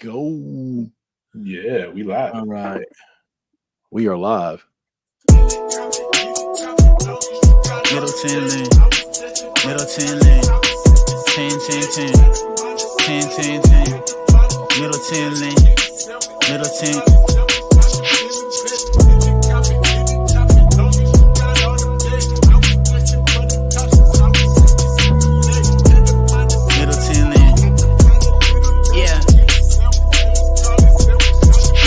go. Yeah, we live. All right. We are live. Middleton lane, Middleton lane, 10, 10, 10, 10, 10, 10, Middleton lane, Middleton. Middleton lane, yeah.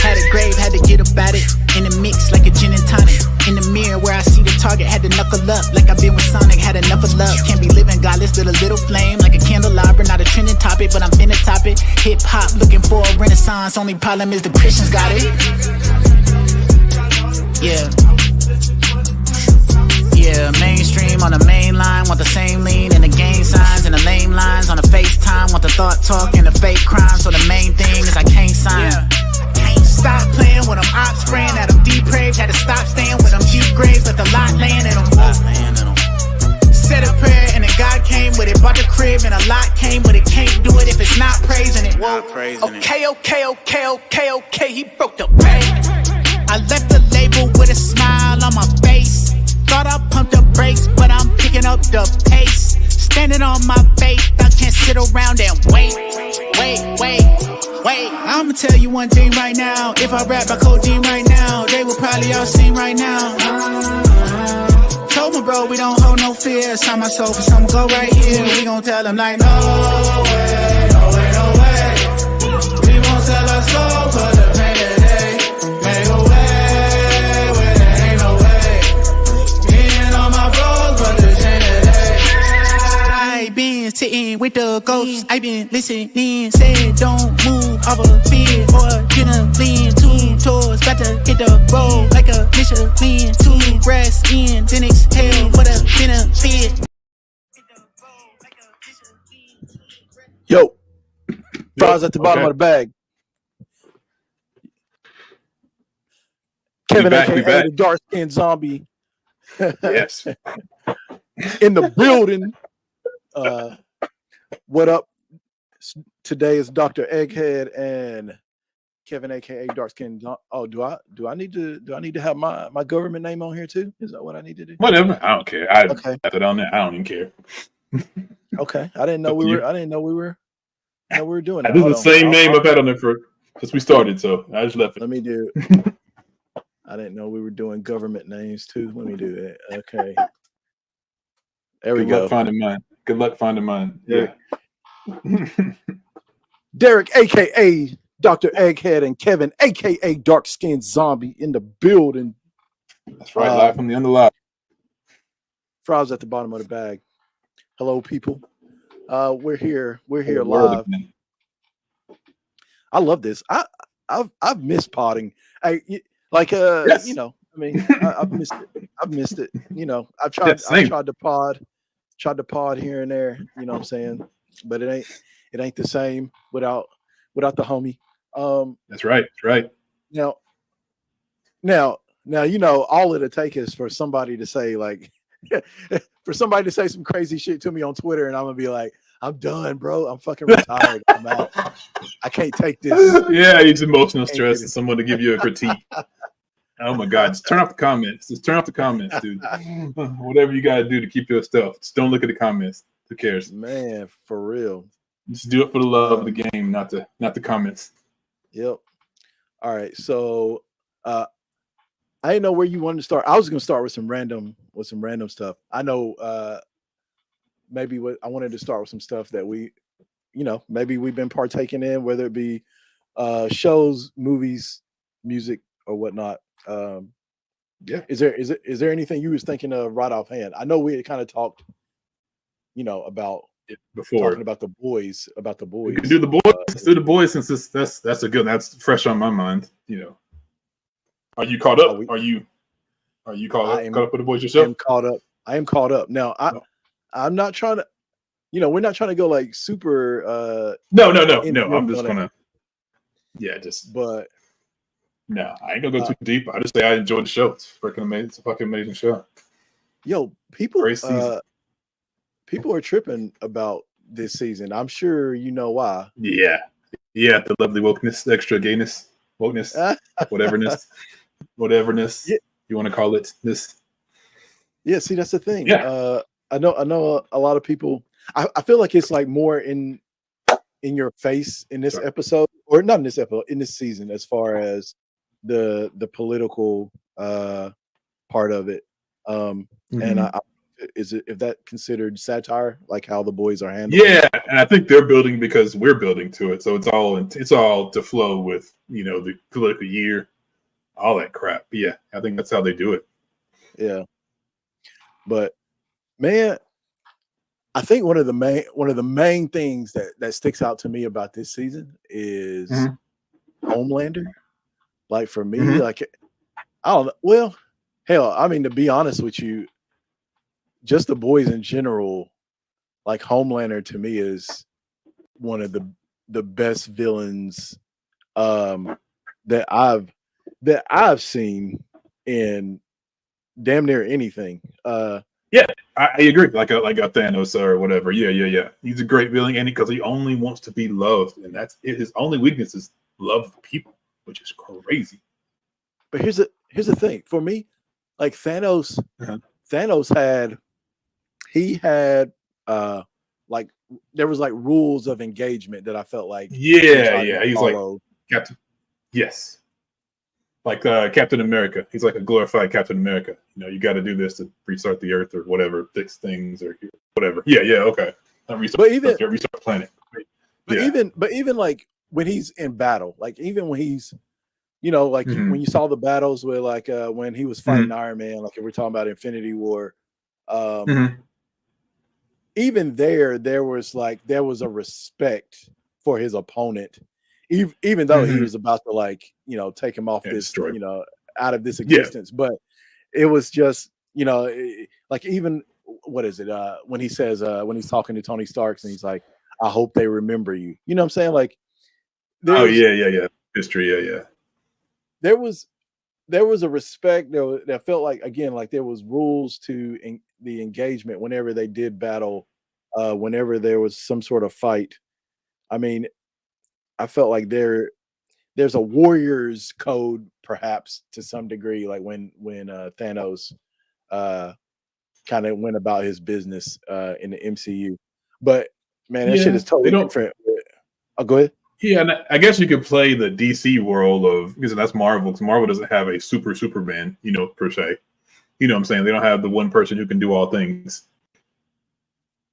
Had a grave, had to get about it. In the mix like a gin and tonic. In the mirror where I see the target, had to knuckle up. Like I've been with Sonic, had enough of love. Can't be living godless, lit a little flame. Like a candelabra, not a trending topic, but I'm finna top it. Hip hop, looking for a renaissance. Only problem is the Christians got it. Yeah. Yeah, mainstream on the main line. Want the same lean and the gang signs and the lame lines. On the FaceTime, want the thought talk and the fake crime. So the main thing is I can't sign. Stop playing when I'm ops spraying at them depraved. Had to stop staying with them deep graves. Let the lot land in them. Said a prayer and then God came with it. Bought the crib and a lot came with it. Can't do it if it's not praising it. Whoa. Okay. He broke the bank. I left the label with a smile on my face. Thought I pumped the brakes, but I'm picking up the pace. Standing on my faith, I can't sit around and wait. I'ma tell you one thing right now. If I rap by codeine right now, they will probably all sing right now. Told my bro we don't hold no fear. Sign my soul for something go right here. We gon' tell them like no way. We won't sell our soul for the pain today. Make a way where there ain't no way. Being on my bros, but the chain today. I been sitting with the ghosts. I been listening. Said don't move. Of a fear or adrenaline, 2 tours, about to hit the road like a Michelin, 2 breaths in, then exhale for the benefit. Yo, fries at the bottom of the bag. Kevin, aka the dark skinned zombie. Yes. In the building. What up? Today is Dr. Egghead and Kevin, aka Dark Skin. Oh, do I need to have my government name on here too? Is that what I need to do? Whatever. I don't care. I okay. Have it on there. I don't even care. Okay. I didn't know we were doing that. This is the same name I've had on there since we started, so I just left it. Let me do. I didn't know we were doing government names too. Let me do that. Okay. There we go. Good luck finding mine. Yeah. Derrick, aka Dr. Egghead, and Kevin, aka Dark Skinned Zombie, in the building. That's right, live from the underlive. Fries at the bottom of the bag. Hello, people. We're here live. I love this. I've missed podding. Yes. You know, I mean, I've missed it. I've missed it. You know, I've tried to pod here and there. You know what I'm saying? But it ain't the same without the homie. That's right. Now, you know, all it'll take is for somebody to say some crazy shit to me on Twitter, and I'm gonna be like, I'm done, bro. I'm fucking retired. I'm out. I can't take this. Yeah, it's emotional stress and someone to give you a critique. Oh my God! Just turn off the comments. Dude. Whatever you gotta do to keep your stuff. Just don't look at the comments. Who cares? Man, for real. Just do it for the love of the game, not the comments. Yep. All right. So I didn't know where you wanted to start. I was gonna start with some random stuff. I know I wanted to start with some stuff that maybe we've been partaking in, whether it be shows, movies, music, or whatnot. Yeah. Is there anything you was thinking of right offhand? I know we had kind of talked, about it before, talking about the boys. We can do the boys. Let's do the boys since that's fresh on my mind. You know, are you caught up? Are you caught up with the boys yourself? I am caught up. Now I'm not trying to. We're not trying to go like super. No. I'm just gonna. Yeah, But. No, I ain't gonna go too deep. I just say I enjoyed the show. It's freaking amazing. It's a fucking amazing show. Yo, people are tripping about this season. I'm sure you know why. Yeah. Yeah, the lovely wokeness, extra gayness, wokeness, whateverness, whateverness Yeah. you want to call it. This. Yeah, see, that's the thing. Yeah. I know a lot of people. I feel like it's like more in your face in this episode, or not in this episode, in this season, as far as the political part of it. And is it, if that considered satire, like how the boys are handled? Yeah, and I think they're building because we're building to it, so it's all to flow with the political year, all that crap. But yeah, I think that's how they do it. Yeah, but man, I think one of the main things that sticks out to me about this season is Homelander. Like for me, like I don't know. Well, hell, I mean, to be honest with you, just the boys in general, like Homelander to me is one of the best villains that I've seen in damn near anything. Yeah, I agree. Like a Thanos or whatever. Yeah. He's a great villain, and because he only wants to be loved, and that's it. His only weakness is love for people, which is crazy. But here's the thing for me, like Thanos. Thanos had like there was like rules of engagement that I felt like yeah he's like Captain. Yes. Like Captain America. He's like a glorified Captain America. You got to do this to restart the Earth or whatever, fix things or whatever. Yeah, okay. Restart the planet. But even like when he's in battle, like even when he's, like when you saw the battles with like when he was fighting Iron Man, like if we're talking about Infinity War, even there was a respect for his opponent. Even though he was about to take him off this, out of this existence, but it was just, like even what is it? When he says when he's talking to Tony Stark and he's like, "I hope they remember you." You know what I'm saying? Like, yeah. History, yeah. There was a respect that felt like, again, like there was rules to the engagement whenever they did battle, whenever there was some sort of fight. I mean, I felt like there's a warrior's code, perhaps to some degree, like when Thanos kind of went about his business in the MCU. But man, that shit is totally different. Oh, go ahead. Yeah, and I guess you could play the DC world because that's Marvel. Because Marvel doesn't have a Superman, per se. You know what I'm saying? They don't have the one person who can do all things.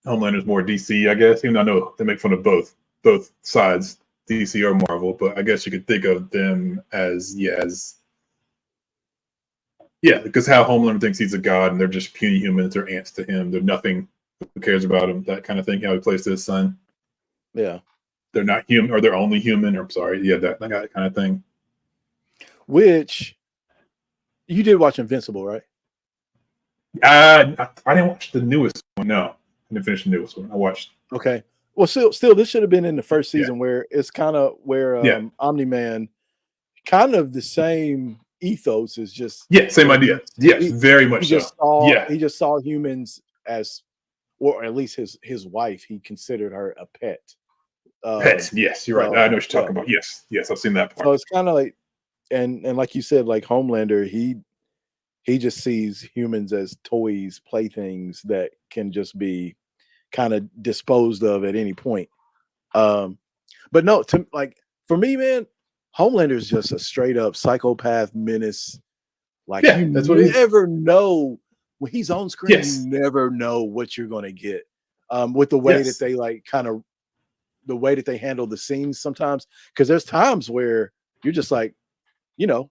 Homelander's more DC, I guess. Even though I know they make fun of both sides, DC or Marvel, but I guess you could think of them as because how Homelander thinks he's a god and they're just puny humans, they're ants to him, they're nothing, who cares about him, that kind of thing, how he plays to his son. Yeah. They're not human, or they're only human, or I'm sorry, that kind of thing. Which you did watch Invincible, right? I didn't watch the newest one, no. I didn't finish the newest one. I watched. Okay. Well, still, this should have been in the first season where it's kind of where Omni-Man, kind of the same ethos is just same idea. Yes, very much so. He just saw humans as, or at least his wife, he considered her a pet. Pet, yes, you're right. I know what you're talking about. Yes, I've seen that part. So it's kind of like, and like you said, like Homelander, he just sees humans as toys, playthings that can just be kind of disposed of at any point. But no, for me, man, Homelander is just a straight up psychopath menace. Like that's what you never know when he's on screen. You never know what you're gonna get. With the way that they the way that they handle the scenes sometimes, because there's times where you're just like, you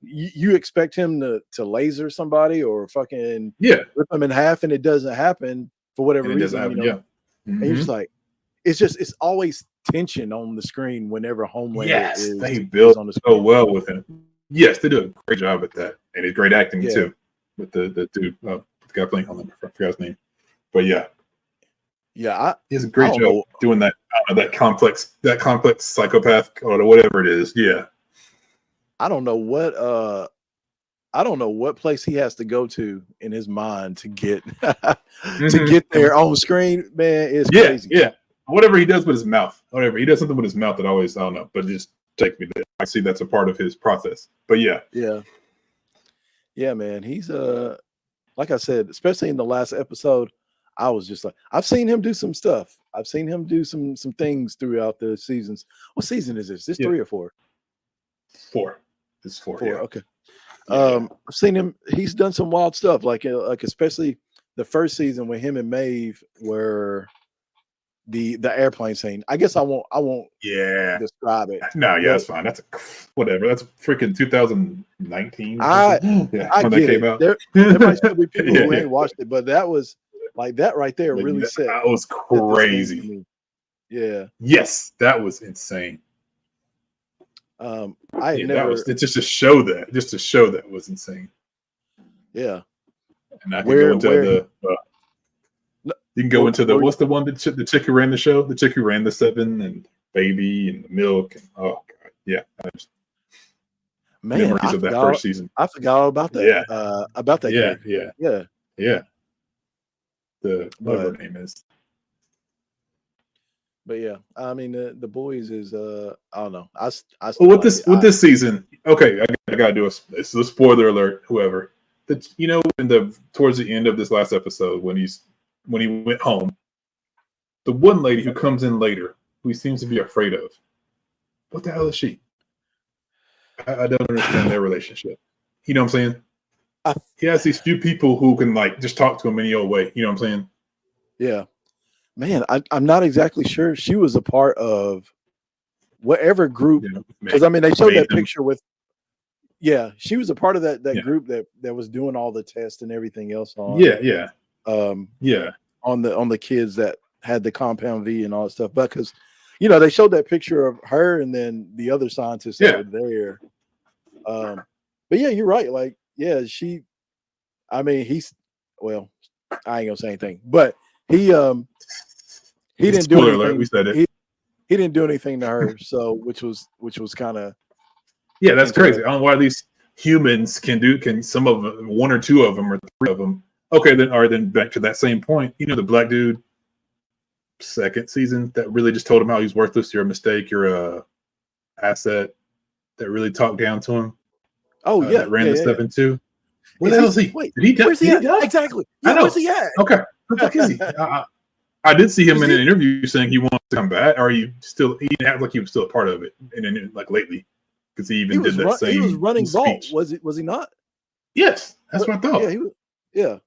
expect him to laser somebody or fucking rip him in half, and it doesn't happen for whatever reason. And you're just like, it's always tension on the screen whenever Homelander is. They build on the screen so well with him. Yes, they do a great job at that, and it's great acting too with the dude, the guy playing Homelander. I forgot his name, but he has a great job doing that. That complex psychopath or whatever it is. Yeah, I don't know what place he has to go to in his mind to get to get there on screen. Man, it's crazy. Yeah. whatever he does with his mouth, whatever he does something with his mouth that always, I don't know, but it just takes me there. I see that's a part of his process. But yeah, man. He's like I said, especially in the last episode, I was just like, I've seen him do some stuff. I've seen him do some things throughout the seasons. What season is this? Is this 3 or 4? 4. It's 4. 4. Yeah. Okay. I've seen him. He's done some wild stuff, like especially the first season when him and Maeve were the airplane scene. I guess I won't describe it. No, yeah, that's fine. That's whatever. That's freaking 2019. I when get that came out. There might still be people who ain't watched it, but that was like that right there really set. That was crazy. Yeah. Yes, that was insane. Just to show that was insane. Yeah. And I can go into you can go into what's the one the chick who ran the show, the chick who ran the 7 and Baby and the Milk and oh god, yeah. Man, of that first season. I forgot all about that. Yeah. About that. Yeah. Whatever her name is. But yeah, I mean the boys is I don't know. I with this season, okay, I gotta do it's a spoiler alert. Whoever that towards the end of this last episode when he went home, the one lady who comes in later who he seems to be afraid of. What the hell is she? I don't understand their relationship. You know what I'm saying? He has these few people who can like just talk to him any old way. You know what I'm saying? Yeah. Man, I'm not exactly sure. She was a part of whatever group. Because I mean, they showed that picture with. Yeah, she was a part of that group that was doing all the tests and everything else on. Yeah. On the kids that had the compound V and all that stuff. But because they showed that picture of her and then the other scientists that were there. But yeah, you're right. Like, yeah, I mean, I ain't gonna say anything, but he didn't do anything. We said it. He didn't do anything to her, so which was kind of that's crazy. I don't know why these humans can some of them, 1 or 2 of them or 3 of them. Okay, then back to that same point. The black dude, 2nd season, that really just told him how he's worthless. You're a mistake. You're a asset. That really talked down to him. Oh yeah, that ran the 7 too. Where the hell is he? Wait, did he die? Where's he at? Exactly. Yeah, I know. Where's he at? Okay. What the fuck is he? I did see him in an interview saying he wants to come back. Or he didn't act like he was still a part of it, and then like lately, because he even did that same. He was running Vault. Speech. Was he not? Yes, that's what I thought. Yeah, yeah.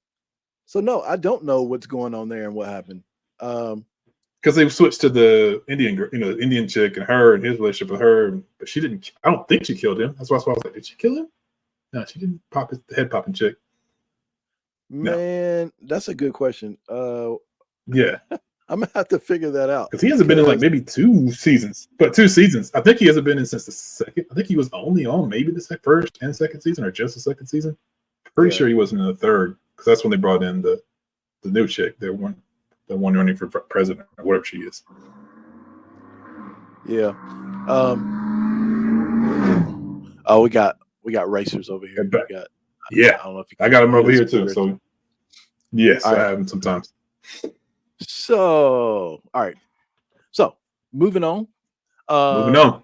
So no, I don't know what's going on there and what happened. Because they switched to the Indian, the Indian chick and her and his relationship with her, but she didn't. I don't think she killed him. That's why I was like, did she kill him? No, she didn't pop his head popping chick. Man, that's a good question. Yeah, I'm gonna have to figure that out because he hasn't been in like maybe 2 seasons, but 2 seasons. I think he hasn't been in since the 2nd. I think he was only on maybe the 1st and 2nd season, or just the 2nd season. Pretty sure he wasn't in the 3rd because that's when they brought in the new chick. The one running for president or whatever she is. Yeah. Oh, we got racers over here. I don't know if I got them over here too. So yes, I have them sometimes. So all right. So moving on. Now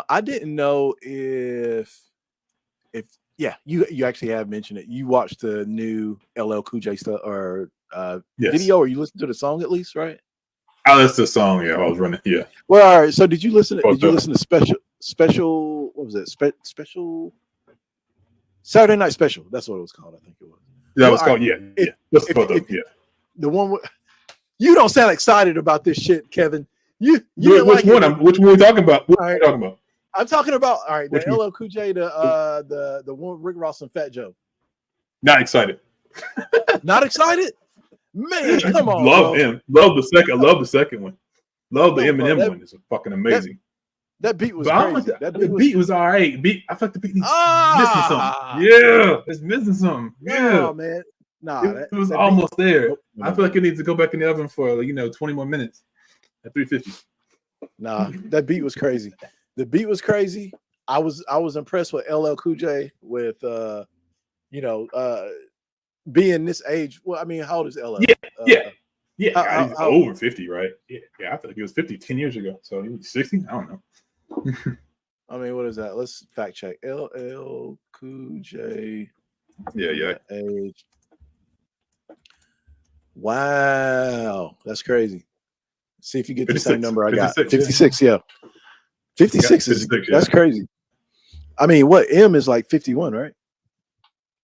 I didn't know if you actually have mentioned it. You watched the new LL Cool J stuff or video, or you listened to the song at least, right? I listened to the song. Yeah, I was running. Yeah. Well, all right. So did you listen to special? What was it? Special Saturday Night Special. That's what it was called. I think it was. That was called. Yeah. Yeah. The one. You don't sound excited about this shit, Kevin. Which one are we talking about? What are you talking about? I'm talking about the LL Cool J, the one Rick Ross and Fat Joe. Not excited. Not excited? Man, come on. Love him. Love the second one. Love the Eminem one. It's fucking amazing. That beat was crazy. The beat was all right. I felt the beat missing something. Yeah, it's missing something. Yeah, no, man. Nah, it was almost there. I feel like it needs to go back in the oven for 20 more minutes at 350. Nah, that beat was crazy. The beat was crazy. I was impressed with LL Cool J with being this age. Well, I mean, how old is LL? Yeah. Yeah, he's over 50, right? Yeah, I feel like he was 50 10 years ago. So he was 60? I don't know. I mean, what is that? Let's fact check. LL Cool J. Yeah. Age. Wow, that's crazy. See if you get the same number I got. 56, yeah. 56 is that's crazy. I mean, what M is like 51, right?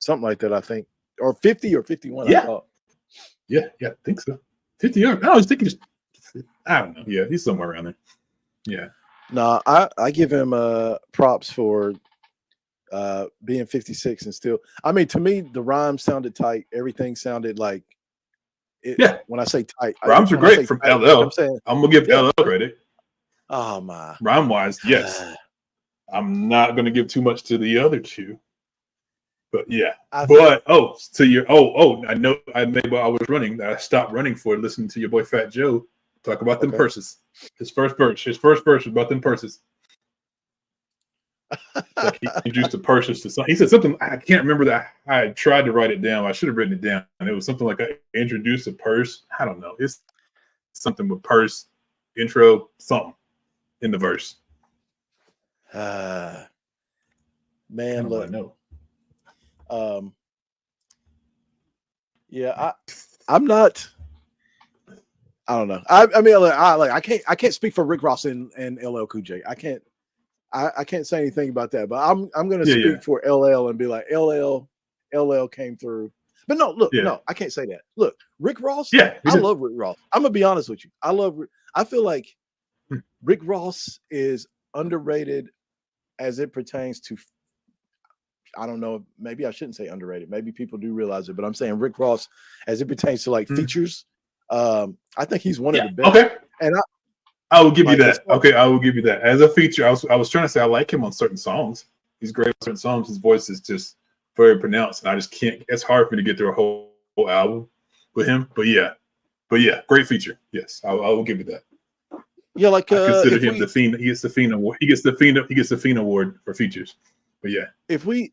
Something like that, I think. Or 50 or 51, yeah. I thought. Yeah, I think so. 50. I was thinking, I don't know. Yeah, he's somewhere around there. Yeah. No, I give him props for being 56 and still. I mean, to me, the rhyme sounded tight. Everything sounded like it. Yeah. When I say tight, rhymes are great from tight, LL. I'm saying I'm gonna give LL credit. Oh my. Rhyme wise, yes. I'm not gonna give too much to the other two. But yeah. I know I made while I was running that I stopped running for listening to your boy Fat Joe talk about them purses. His first verse was about them purses. Like he introduced the purses to something. He said something, I can't remember that. I tried to write it down. I should have written it down. And it was something like I introduced a purse. I don't know. It's something with purse, intro, something in the verse. Man, look. Yeah, I'm not. I don't know. I mean, I can't speak for Rick Ross and LL Cool J. I can't say anything about that. But I'm gonna speak for LL and be like LL came through. But no, I can't say that. Look, Rick Ross. Yeah, I love Rick Ross. I'm gonna be honest with you. I feel like Rick Ross is underrated as it pertains to. I don't know. Maybe I shouldn't say underrated. Maybe people do realize it, but I'm saying Rick Ross, as it pertains to like features, I think he's one of the best. Okay, and I will give you that. Okay, I will give you that as a feature. I was trying to say I like him on certain songs. He's great on certain songs. His voice is just very pronounced, and I just can't. It's hard for me to get through a whole album with him. But yeah, great feature. Yes, I will give you that. Yeah, like I consider him the Fiend. He gets the Fiend award. He gets the Fiend award for features. But yeah, if we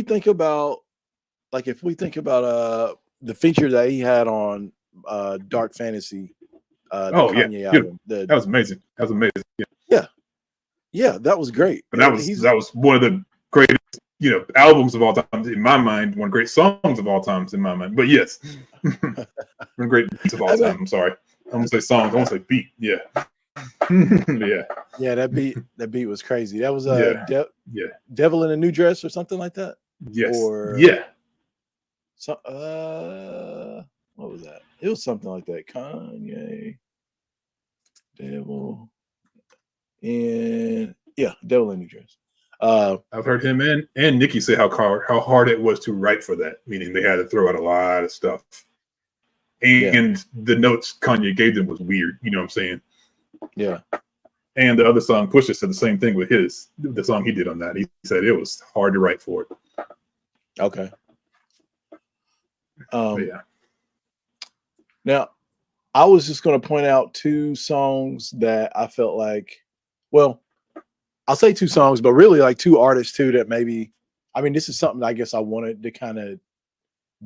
think about the feature that he had on Dark Fantasy, Kanye album, that was amazing. Yeah, that was great. But that was one of the greatest, albums of all time in my mind. One of the great songs of all times in my mind. But yes, one of the great beats of all time. I'm sorry, I'm gonna say songs. I want to say beat. Yeah. Yeah, that beat was crazy. That was Devil in a New Dress or something like that. Yes. Or so what was that? It was something like that. Kanye, Devil, and Devil in a New Dress. I've heard him and Nicki say how hard it was to write for that, meaning they had to throw out a lot of stuff. And the notes Kanye gave them was weird. You know what I'm saying? Yeah. And the other song, Pusha, said the same thing with the song he did on that. He said it was hard to write for it. Okay. Yeah. Now, I was just going to point out two songs that I felt like, well, I'll say two songs, but really like two artists too that maybe, I mean, this is something I guess I wanted to kind of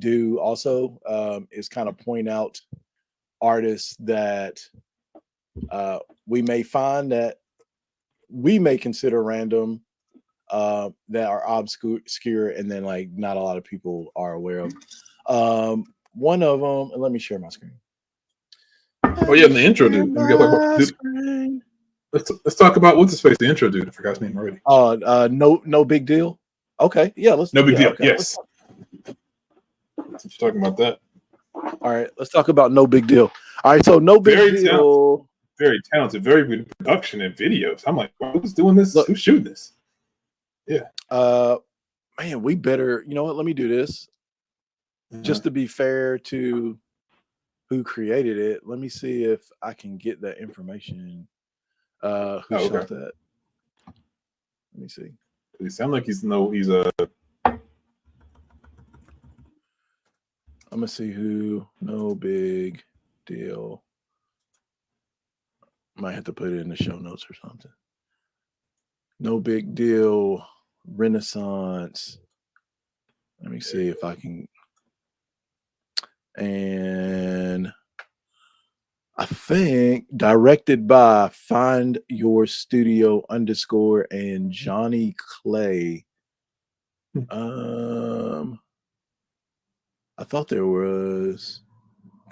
do also, is kind of point out artists that we may find that we may consider random, that are obscure and then like not a lot of people are aware of. One of them, let me share my screen. Oh yeah, in the intro, dude. Let's talk about what's his face. The intro, dude. I forgot his name already. No big deal. Okay, yeah, let's. No big deal. Okay, yes. Since you're talking about that. All right, let's talk about No Big Deal. All right, so No Big Deal. Very talented, very good production and videos. I'm like, who's doing this? Look, who's shooting this? Yeah. Man, we better. You know what? Let me do this. Just to be fair to who created it, let me see if I can get that information. Who shot that? Let me see. It sounds like he's I'm gonna see who. No Big Deal. Might have to put it in the show notes or something. No Big Deal Renaissance. Let me see if I can. And I think directed by Find Your Studio _ and Johnny Clay. I thought there was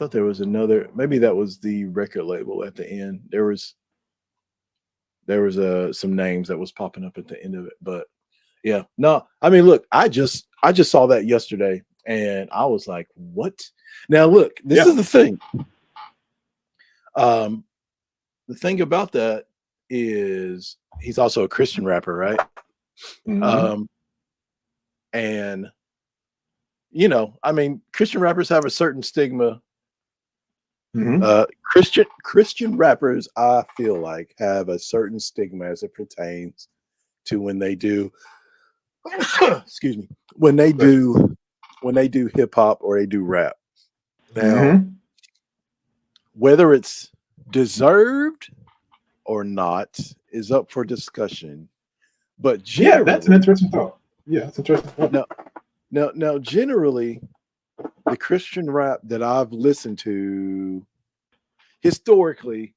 another. Maybe that was the record label at the end. There was some names that was popping up at the end of it, but yeah, no. I mean, look, I just saw that yesterday, and I was like, what? Now, look, this is the thing. The thing about that is he's also a Christian rapper, right? And you know, I mean, Christian rappers have a certain stigma. Christian rappers, I feel like, have a certain stigma as it pertains to when they do excuse me, when they do hip hop or they do rap. Now, whether it's deserved or not is up for discussion. But yeah, that's an interesting thought. Yeah, that's interesting thought. Now, generally, the Christian rap that I've listened to historically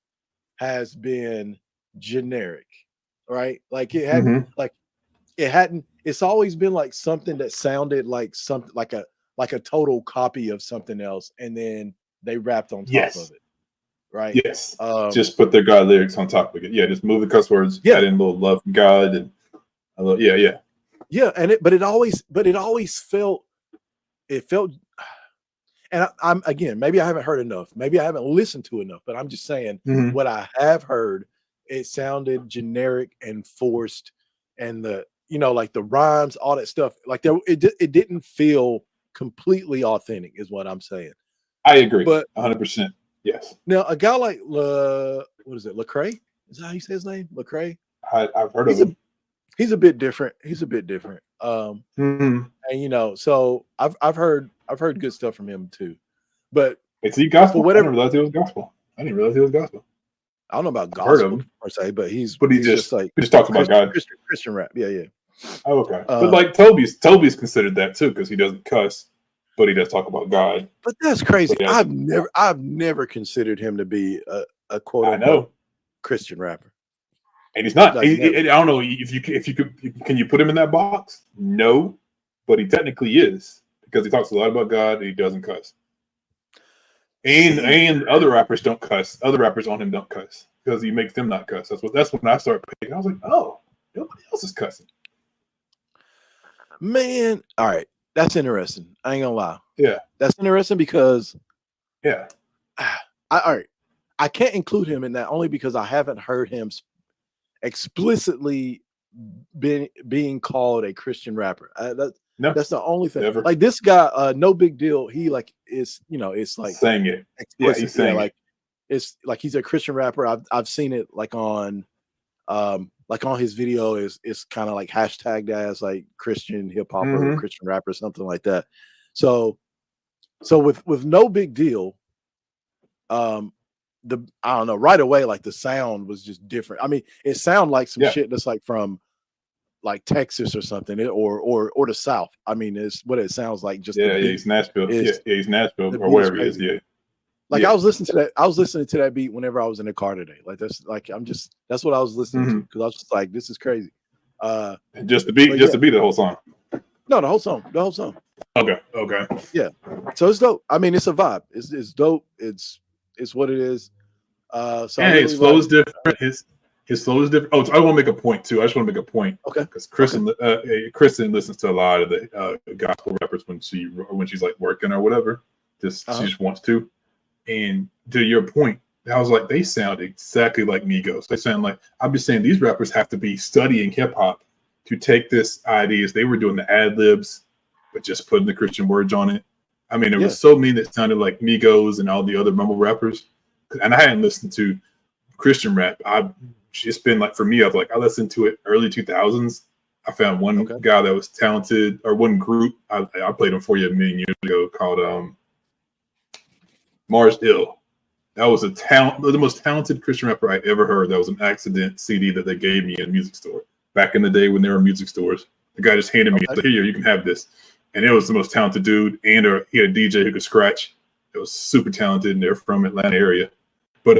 has been generic, right? Like it hadn't, it's always been like something that sounded like something like a total copy of something else, and then they rapped on top of it, right? Yes. Just put their God lyrics on top of it. Yeah, just move the cuss words, add in a little love from God, and a little, yeah, and it always felt, and I'm again, maybe I haven't heard enough, maybe I haven't listened to enough, but I'm just saying what I have heard, it sounded generic and forced, and the, you know, like the rhymes, all that stuff, like it didn't feel completely authentic, is what I'm saying. I agree, but 100%. Yes. Now, a guy like what is it, Lecrae? Is that how you say his name? Lecrae? I've heard of him. He's a bit different. And you know, so I've heard good stuff from him too. But is he gospel? I didn't realize he was gospel. I don't know about gospel per se, but he's just like he just talks about God. Christian rap. Yeah. Oh, okay. But like Toby's considered that too, because he doesn't cuss, but he does talk about God. But that's crazy. I've never considered him to be a quote unquote Christian rapper. And he's not. Like, I don't know if you can you put him in that box? No, but he technically is, because he talks a lot about God and he doesn't cuss. And other rappers don't cuss. Other rappers on him don't cuss because he makes them not cuss. That's when I started picking. I was like, oh, nobody else is cussing. Man, all right, that's interesting. I ain't gonna lie. Yeah, that's interesting because all right, I can't include him in that only because I haven't heard him explicitly being called a Christian rapper. That's the only thing. Never. Like this guy, No Big Deal. He like is, you know, it's like saying it. Yeah, he's saying like it's like he's a Christian rapper. I've seen it like on his video is kind of like hashtagged as like Christian hip hop or Christian rapper, something like that. So with No Big Deal, I don't know, right away, like the sound was just different. I mean, it sounded like some shit that's like from like Texas or something, or the South. I mean, it's what it sounds like. Just he's Nashville. He's Nashville or wherever he is. Yeah. Like I was listening to that. I was listening to that beat whenever I was in the car today. Like that's like that's what I was listening to, because I was just like, this is crazy. Just the beat, the whole song. No, the whole song. Okay. Yeah. So it's dope. I mean, it's a vibe. It's dope. It's what it is. So really his flow is different. His flow is different. Oh, I want to make a point too. I just want to make a point. Okay. Because Kristen listens to a lot of the gospel rappers when she's like working or whatever. She just wants to. And to your point, I was like, they sound exactly like Migos. They sound like, I'm just saying, these rappers have to be studying hip hop to take this ideas. They were doing the ad libs, but just putting the Christian words on it. I mean, it was so mean that it sounded like Migos and all the other mumble rappers. And I hadn't listened to Christian rap. It's been like, for me, I listened to it early 2000s. I found one guy that was talented, or one group. I played him for you a million years ago, called Mars Ill. That was the most talented Christian rapper I ever heard. That was an accident CD that they gave me in a music store back in the day when there were music stores. The guy just handed me, like, here, you can have this. And it was the most talented dude. And he had a DJ who could scratch. It was super talented, and they're from Atlanta area. But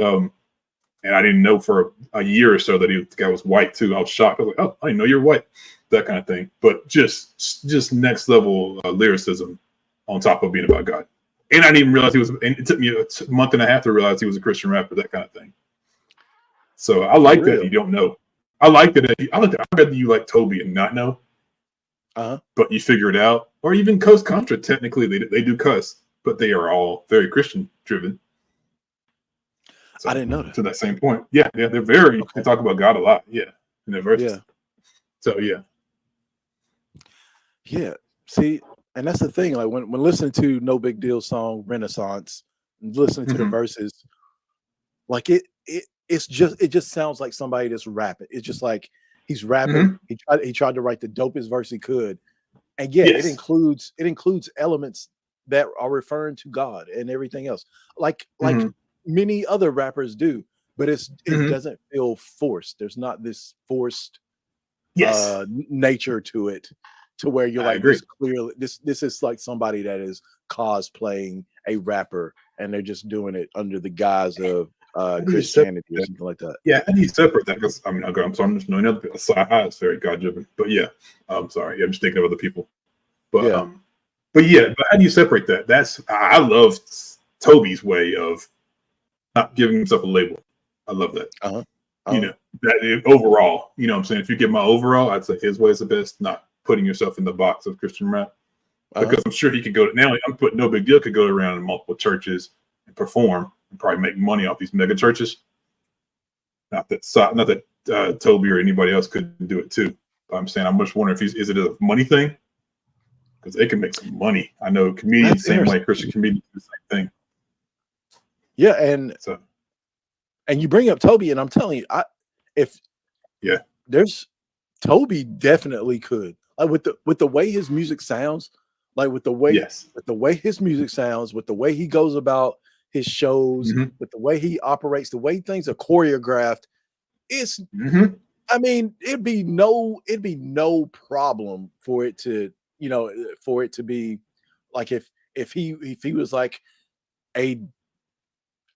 and I didn't know for a year or so that the guy was white too. I was shocked. I was like, oh, I didn't know you're white, that kind of thing. But just next level lyricism on top of being about God. And I didn't even realize he was. And it took me a month and a half to realize he was a Christian rapper, that kind of thing. So I like that you don't know. I like that. I bet you like Toby and not know. But you figure it out. Or even Coast Contra. Technically, they do cuss, but they are all very Christian driven. So, I didn't know that. To that same point. Yeah, they're very. Okay. They talk about God a lot. Yeah, in their verses. Yeah. So yeah. Yeah. See, and that's the thing. Like when listening to No Big Deal song Renaissance, and listening to the verses, like it just sounds like somebody that's rapping. It's just like he's rapping. He tried to write the dopest verse he could, and it includes elements that are referring to God and everything else, like many other rappers do. But it doesn't feel forced. There's not this forced nature to it, to where you're like, this clearly this is like somebody that is cosplaying a rapper, and they're just doing it under the guise of Christianity or something like that. Yeah, and you separate that because I'm just knowing other people. Cyhi is very God driven, but I'm sorry, I'm just thinking of other people. But but how do you separate that? I love Toby's way of not giving himself a label. I love that. You know, that overall, you know what I'm saying? If you get my overall, I'd say his way is the best, not putting yourself in the box of Christian rap. Because I'm sure he could go to, now I'm putting No Big Deal could go around in multiple churches and perform and probably make money off these mega churches. Not that Toby or anybody else couldn't do it too. But I'm saying, I'm just wondering if is it a money thing? Because they can make some money. I know comedians, same way Christian comedians do the same thing. Yeah, and you bring up Toby, and I'm telling you, there's Toby definitely could, like with the way his music sounds, like with the way his music sounds, with the way he goes about his shows, with the way he operates, the way things are choreographed. It's I mean, it'd be no problem for it to, for it to be like if he was like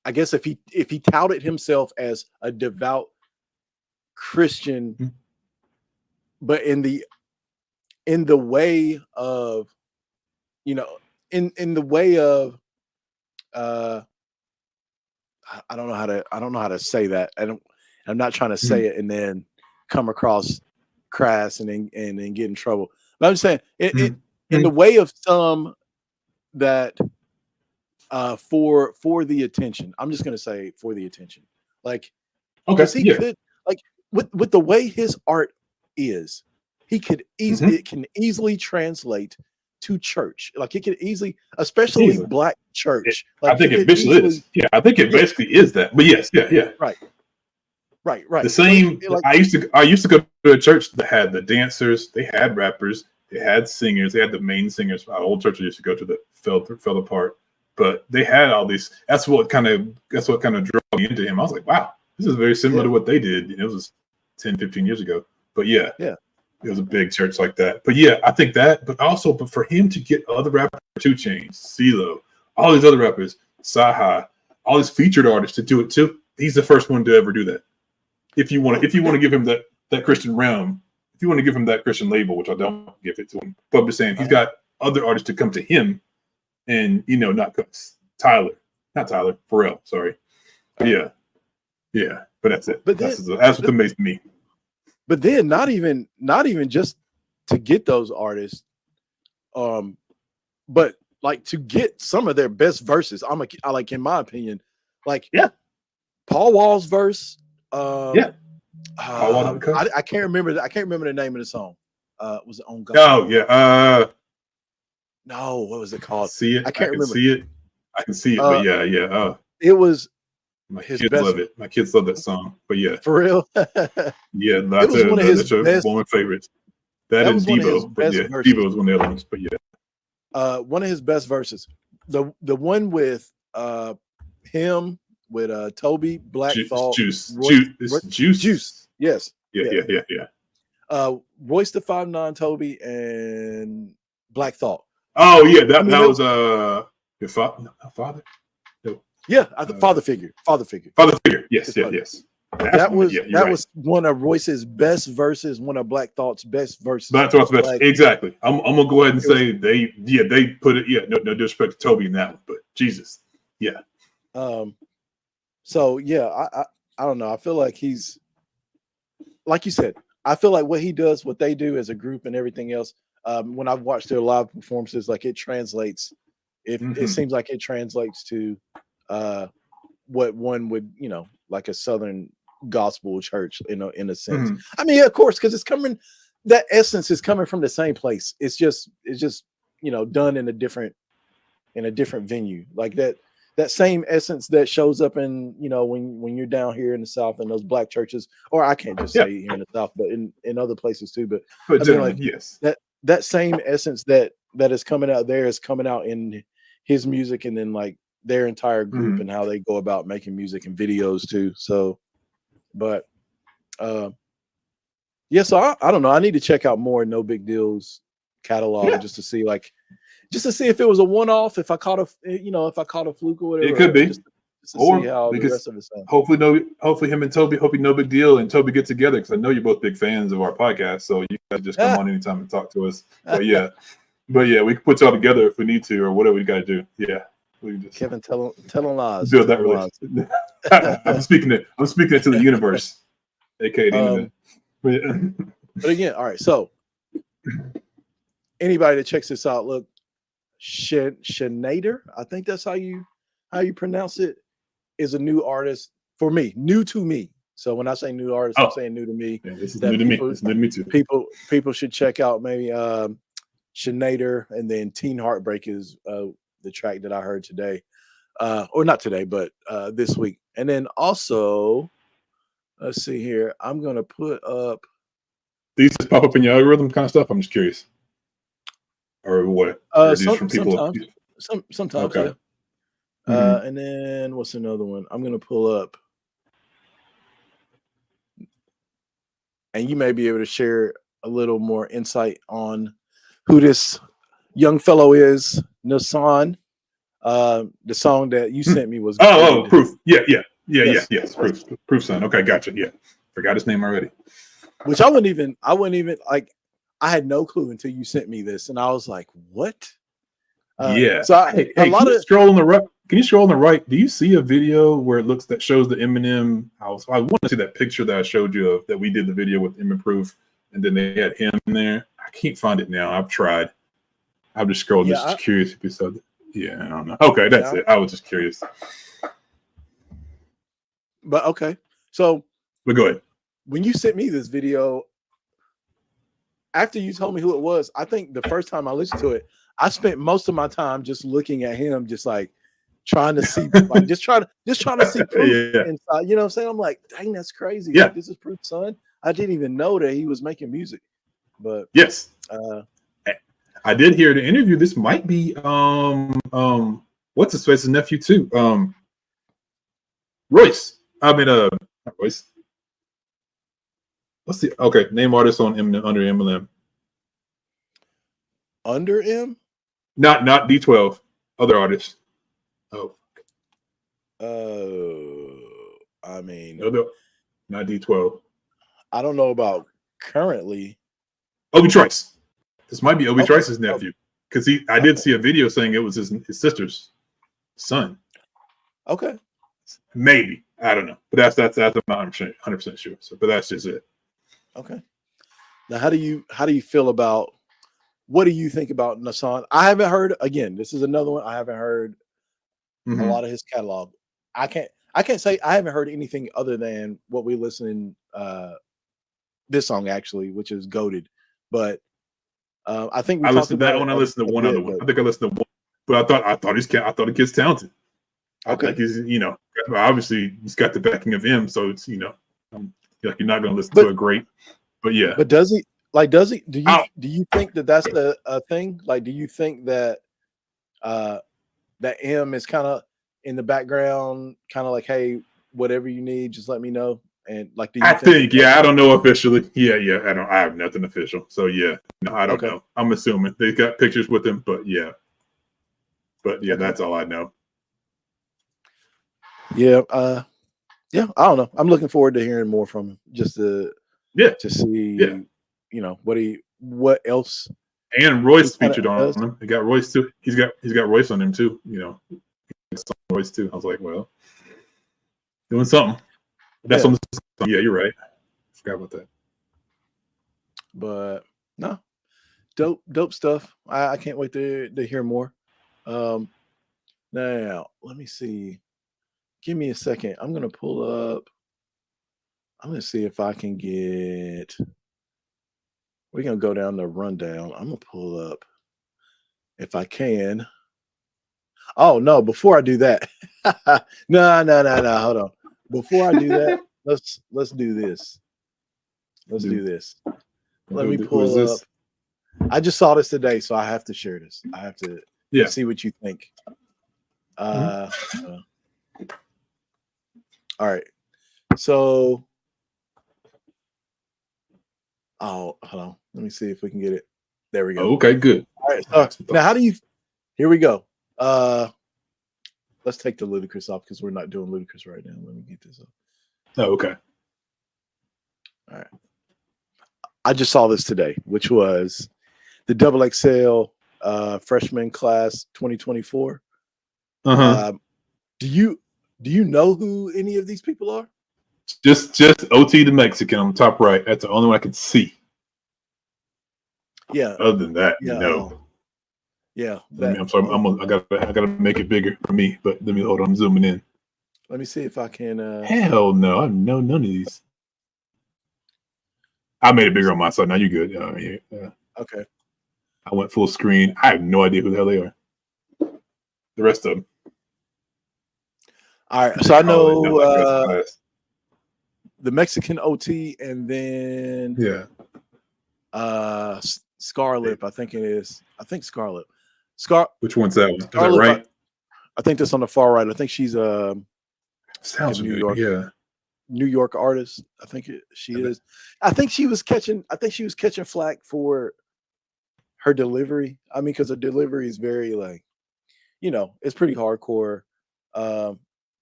I guess if he touted himself as a devout Christian, but in the way of, in the way of, I don't know how to say that. I'm not trying to say it and then come across crass and then get in trouble. But I'm just saying in the way of some that for the attention. I'm just gonna say for the attention. Like, because he could, like, with the way his art is, he could easily it can easily translate to church. Like, it could easily, especially black church. Like, I think it basically is. Yeah, I think it basically is that. But yes, right. Right. The same. Like, I used to go to a church that had the dancers, they had rappers, they had singers, they had the main singers. Our old church I used to go to that fell apart. But they had all these. That's what kind of drew me into him. I was like, wow, this is very similar to what they did. It was 10, 15 years ago. But it was a big church like that. But I think that. But for him to get other rappers, 2 Chainz, CeeLo, all these other rappers, Cyhi, all these featured artists to do it too. He's the first one to ever do that. If you want to give him that Christian realm, if you want to give him that Christian label, which I don't give it to him, but I'm just saying he's got other artists to come to him. And not Pharrell, sorry. But but that's it. But that's what amazed me. But then not even just to get those artists, but like to get some of their best verses. I like, in my opinion, like Paul Wall's verse. I can't remember the name of the song. Was it On God? Oh yeah. No, what was it called? I can't remember. I can see it, but it was my kids love it. My kids love that song, but for real. That's one of his favorites. That and Debo, but Debo is one of the other ones, but one of his best verses. The one with him with Toby, Black Thought, Juice. Yes. Yeah. Royce the 5'9", Toby, and Black Thought. Oh yeah, that was your father. No. Yeah, I think father figure. Father figure. Yes, It's yeah, father. yes. That was right. was one of Royce's best verses, one of Black Thought's best verses. That's what's best. Like, Exactly. I'm gonna go ahead and it was- say they put it. Yeah, no disrespect to Toby in that one, but Jesus, yeah. So yeah, I don't know. I feel like he's, like you said, I feel like what he does, what they do as a group and everything else, when I've watched their live performances, like it translates. It seems like it translates to what one would, like a Southern gospel church in a sense. I mean, of course, because it's coming, that essence is coming from the same place. It's just done in a different venue. Like that same essence that shows up in, when you're down here in the South in those Black churches, or I can't just say here in the South, but in other places too. But I mean, like, yes, that same essence that is coming out there is coming out in his music, and then like their entire group and how they go about making music and videos too. So, but yeah, so I don't know. I need to check out more No Big Deal's catalog just to see if it was a one-off, if I caught a fluke or whatever. It could be. Just to see how the rest of it sounds. Hopefully him and Toby, No Big Deal and Toby get together, because I know you're both big fans of our podcast, so you guys just come on anytime and talk to us. But yeah, we can put y'all together if we need to, or whatever we got to do. Yeah, we can just Kevin telling lies. Build that relationship. I'm speaking it to the universe, aka the internet. But again, all right. So anybody that checks this out, look, Shanader, I think that's how you pronounce it, is a new artist for me, new to me. So when I say new artist, I'm saying new to me. Yeah, this is new to me. It's new to me too. People should check out maybe Shanader, and then Teen Heartbreak is the track that I heard today, or not today, but this week. And then also, let's see here. I'm gonna put up. These just pop up in your algorithm kind of stuff. I'm just curious, or what? Or from people? Sometimes, okay. Yeah. And then what's another one? I'm gonna pull up, and you may be able to share a little more insight on who this young fellow is. Nasan. The song that you sent me was Proof. Yes. Proof son. Okay, gotcha. Yeah, forgot his name already. Which I wouldn't even like. I had no clue until you sent me this, and I was like, "What?" Yeah. So scroll on the right. Can you scroll on the right? Do you see a video where that shows the Eminem house? I want to see that picture that I showed you of that we did the video with Eminem Proof, and then they had him in there. I can't find it now. I've tried. I've just scrolled. Just curious if you saw that. Yeah, I don't know. Okay, that's it. I was just curious. But okay, so go ahead. When you sent me this video, after you told me who it was, I think the first time I listened to it, I spent most of my time just looking at him, just like trying to see, like just trying to see Proof inside. You know what I'm saying? I'm like, dang, that's crazy. Yeah, like, this is Proof's son. I didn't even know that he was making music. But yes, I did hear the interview. This might be what's his face's nephew too. Royce. I mean not Royce. Let's see. Okay, name artist on Eminem, under Eminem. Under M? Not D12. Other artists. Oh. I mean, no, not D12. I don't know about currently. Obi Trice. This might be Obi Trice's nephew, because I did see a video saying it was his sister's son. Okay. Maybe, I don't know, but that's I'm not 100% sure. So, but that's just it. Okay. Now, how do you feel about? What do you think about Nasan? I haven't heard. Again, this is another one I haven't heard a lot of his catalog. I can't say I haven't heard anything other than what we listened this song actually, which is Goated. But I think I listened to that one. I listened to one other one. I think I listened to one, but I thought the kid's talented. Okay. I think he's, obviously he's got the backing of him, so it's, like you're not going to listen to a great, but yeah. But does he? Do you think that that's a thing? Like, do you think that that M is kind of in the background, kind of like, hey, whatever you need, just let me know. And like, do you I don't know officially. Yeah. I have nothing official. So yeah, no, I don't know. I'm assuming they got pictures with him, but yeah. That's all I know. Yeah, yeah. I don't know. I'm looking forward to hearing more from him, just to Yeah, see, what else and he Royce kind featured of on does. him. He got Royce too. He's got Royce on him too. Royce too. I was like, well, doing something. That's Yeah, on the. Yeah, you're right. Forgot about that. but no, dope stuff. I can't wait to hear more. Um, now let me see. Give me a second. I'm gonna pull up. I'm gonna see if I can get. We're gonna go down the rundown. I'm gonna pull up if I can. Oh no! Before I do that, no. Hold on. Before I do that, let's do this. Let's do this. Let me Who is pull up. this? I just saw this today, so I have to share this. I have to Yeah. see what you think. Uh, all right. So, hold on. Let me see if we can get it. There we go. Okay, good. All right. So now, how do you? Here we go. Let's take the Ludacris off because we're not doing Ludacris right now. Let me get this up. Oh, okay. All right. I just saw this today, which was the Double XL freshman class 2024. Do you know who any of these people are? Just OT the Mexican on the top right. That's the only one I can see. Yeah. Other than that, yeah, no. Yeah. I'm sorry. I gotta make it bigger for me. But let me hold on. I'm zooming in. Let me see if I can. Hell no! I know none of these. I made it bigger on my side. Now you're good. Okay. I went full screen. I have no idea who the hell they are. The rest of them. All right. So I know the the Mexican OT, and then Scarlett. I think it is. I think Scarlett. Which one's that one? Is that Scarlett, right? I think that's on the far right. I think she's sounds New good. York. Yeah. New York artist. I think she is. I think she was catching flack for her delivery. I mean, because her delivery is very it's pretty hardcore.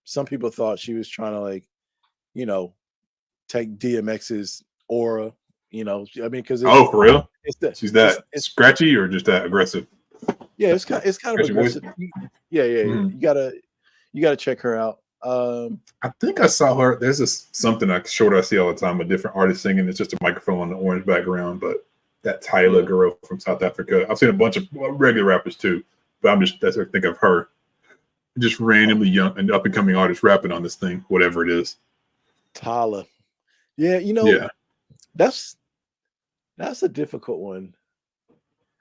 Some people thought she was trying to take DMX's aura. I mean, because for real? She's that it's scratchy or just that aggressive? Yeah, it's kind of aggressive. Yeah. Mm-hmm. You gotta check her out. I think I saw her. There's something I see all the time, a different artist singing. It's just a microphone on the orange background, but that Tyler girl from South Africa. I've seen a bunch of regular rappers too, but that's what I think of her. Just randomly young and up and coming artists rapping on this thing, whatever it is. Tyler. Yeah, that's a difficult one.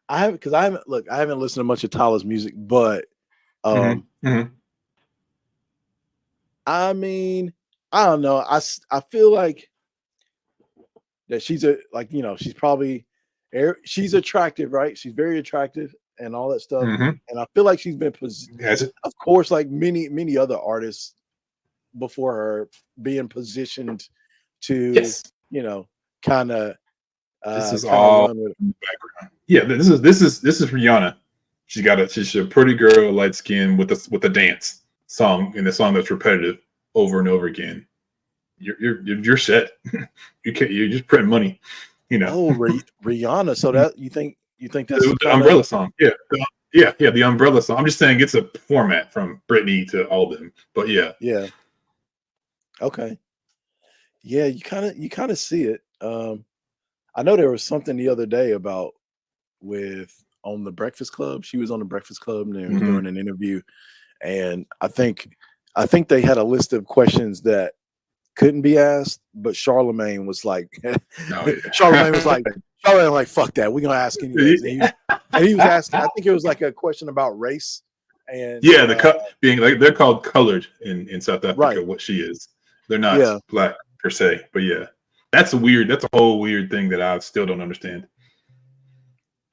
I haven't listened to much of Tyler's music, but I mean, I don't know. I feel like that she's she's attractive, right? She's very attractive and all that stuff. And I feel like she's been of course, like many other artists before her, being positioned to kind of this is all in the background. Yeah, this is Rihanna. She's a pretty girl, light skin with a dance song, and the song that's repetitive over and over again. You're set. You're just printing money, Oh, Rihanna. So that you think that's the umbrella song? Yeah, the umbrella song. I'm just saying it's a format from Britney to all of them, but yeah. Okay. Yeah, you kind of see it. I know there was something the other day about on the Breakfast Club. She was on the Breakfast Club and they were doing an interview, and I think they had a list of questions that couldn't be asked, but Charlemagne was like, Charlemagne was like, fuck that, we're gonna ask anyways. And he was asking, I think it was like a question about race. And being like they're called colored in South Africa. Right. What she is, they're not black per se, but that's a whole weird thing that I still don't understand.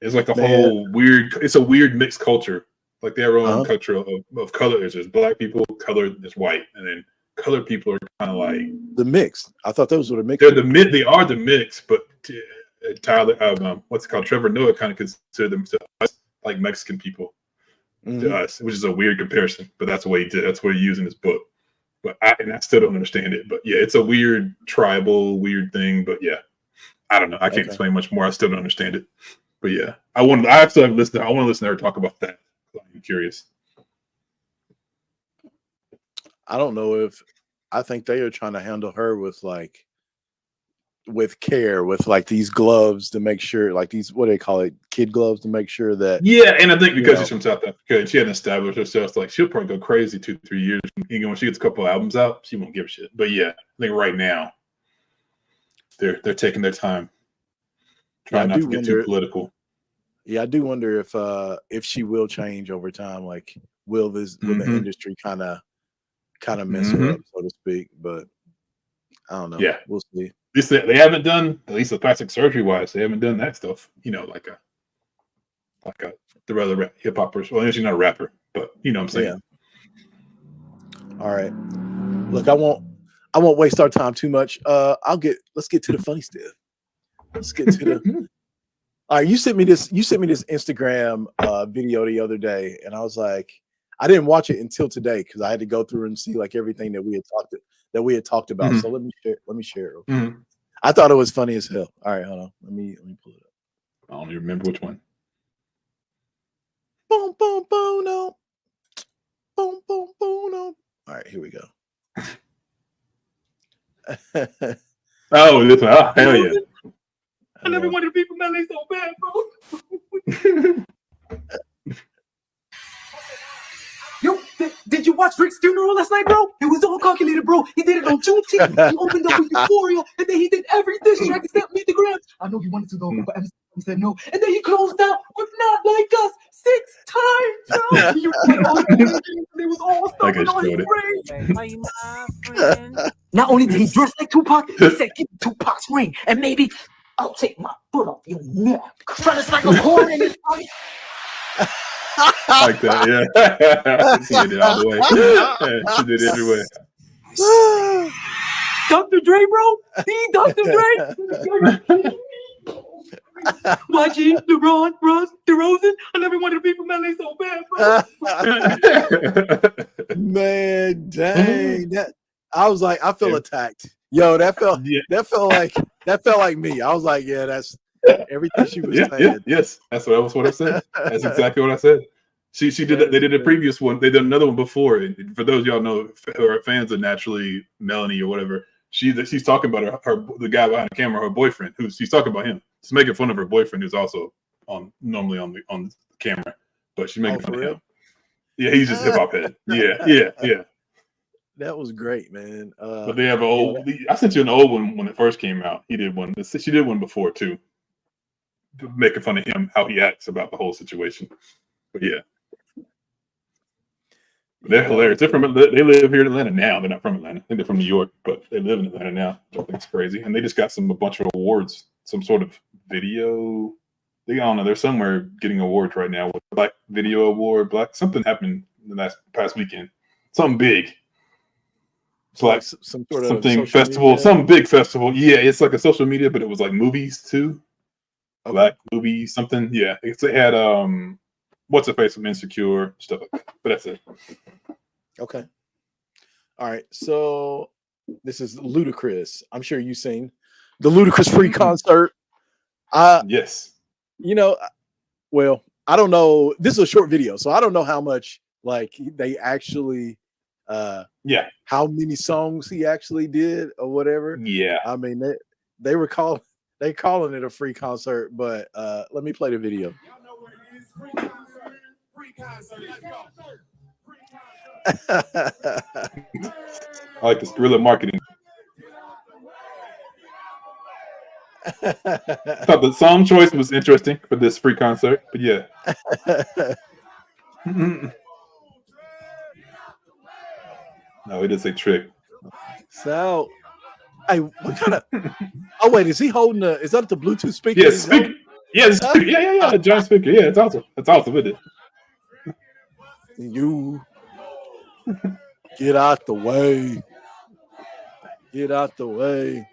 It's like it's a weird mixed culture. Like their own culture of color. There's black people, colored is white, and then colored people are kind of like the mix. I thought those were the mix. They are the mix, but Tyler, what's it called? Trevor Noah kind of consider them to us like Mexican people to us, which is a weird comparison. But that's what he did. That's what he used in his book. But I still don't understand it. But yeah, it's a weird tribal weird thing. But yeah, I don't know. I can't explain much more. I still don't understand it. But yeah, I want to listen to her talk about that. I'm curious. I don't know if I think they are trying to handle her with care, with like these gloves to make sure, like these, what do they call it, kid gloves, to make sure that. Yeah, and I think because she's from South Africa and she hadn't established herself, like she'll probably go crazy 2-3 years. Even when she gets a couple albums out, she won't give a shit. But yeah, I think right now they're taking their time, trying not to get too political. Yeah, I do wonder if she will change over time. Like, will the industry kind of mess her up, so to speak? But I don't know. Yeah, we'll see. At least they haven't done, at least the plastic surgery wise, they haven't done that stuff. You know, like the other hip hoppers. Well, she's not a rapper, but you know what I'm saying. Yeah. All right. Look, I won't waste our time too much. Let's get to the funny stuff. Let's get to the. All right, you sent me this Instagram video the other day, and I was like, I didn't watch it until today because I had to go through and see like everything that we had talked about. So let me share it. I thought it was funny as hell. All right, hold on. Let me pull it up. I don't even remember which one. Boom, boom, boom, no. Boom, boom, boom, no. All right, here we go. Oh, this one. Oh, hell yeah. I never wanted to be from LA so bad, bro. Yo, did you watch Rick's funeral last night, bro? It was all calculated, bro. He did it on Juneteenth. He opened up with Euphoria, and then he did every diss track except Meet the Grams. I know he wanted to go, but he said no. And then he closed out with Not Like Us 6 times, bro. They was all stuck on his brain. Not only did he dress like Tupac, he said, "Give me Tupac's ring, and maybe I'll take my foot off your neck." Trying to strike a chord in his body. Like that, yeah. She did it all the way. Yeah, she did it everywhere. Dr. Dre, bro. Dr. Dre. YG, LeBron, Russ, DeRozan. I never wanted to be from LA so bad, bro. Man, dang. I was like, I feel attacked. Yo, that felt like me. I was like, yeah, that's everything she was saying. Yes, that's what I said. That's exactly what I said. She did that. They did a previous one. They did another one before. And for those of y'all know who are fans of Naturally Melanie or whatever, she's talking about the guy behind the camera, her boyfriend. She's talking about him. She's making fun of her boyfriend, who's also normally on the camera, but she's making fun of him. Yeah, he's just hip hop head. Yeah. That was great, man. But they have an old. I sent you an old one when it first came out. He did one. She did one before too, making fun of him, how he acts about the whole situation. But yeah, they're hilarious. They live here in Atlanta now. They're not from Atlanta. I think they're from New York, but they live in Atlanta now. I think it's crazy. And they just got a bunch of awards, some sort of video. I don't know. They're somewhere getting awards right now with Black Video Award. Something happened the past weekend. Something big. It's like something festival, media? Some big festival. Yeah, it's like a social media, but it was like movies too. Okay. Black movies, something. Yeah, it had what's the face from Insecure, stuff like that. But that's it. Okay. All right. So this is Ludacris. I'm sure you've seen the Ludacris free concert. Yes. You know, well, I don't know. This is a short video, so I don't know how much like they actually how many songs he actually did or whatever. Yeah. I mean they calling it a free concert, but let me play the video. Y'all know what it is. Free concert. Free concert. Let's go. I like this guerrilla marketing. I thought the song choice was interesting for this free concert, but yeah. No, he did say trick. So, hey, what kind of? Oh wait, is he holding is that the Bluetooth speaker? Yeah, speaker. Yeah, speaker. Yeah. Giant speaker. Yeah, it's awesome. It's awesome, isn't it? You get out the way. Get out the way.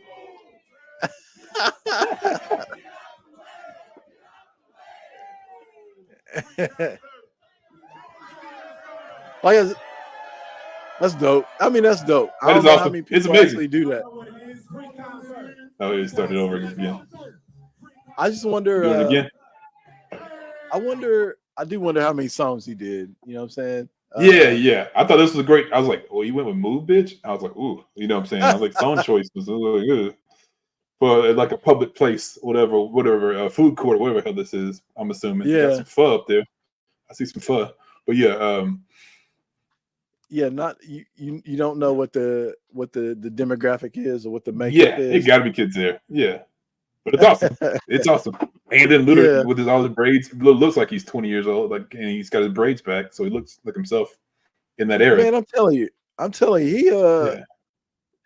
That's dope. I mean, that's dope. I That don't is know how awesome. many It's people amazing. actually do that. Oh, it started over again. I just wonder. Doing it again. I do wonder how many songs he did. You know what I'm saying? Yeah. I thought this was great. I was like, well, you went with Move, bitch? I was like, ooh, you know what I'm saying? I was like, song choice was like, ugh. For like a public place, whatever, a food court, whatever the hell this is. I'm assuming. You got Yeah. some pho up there. I see some pho. But yeah, yeah, not you don't know what the demographic is or what the makeup is. it gotta be kids there. Yeah. But it's awesome. It's awesome. And then literally with all his braids, it looks like he's 20 years old, like, and he's got his braids back, so he looks like himself in that era. Man, I'm telling you,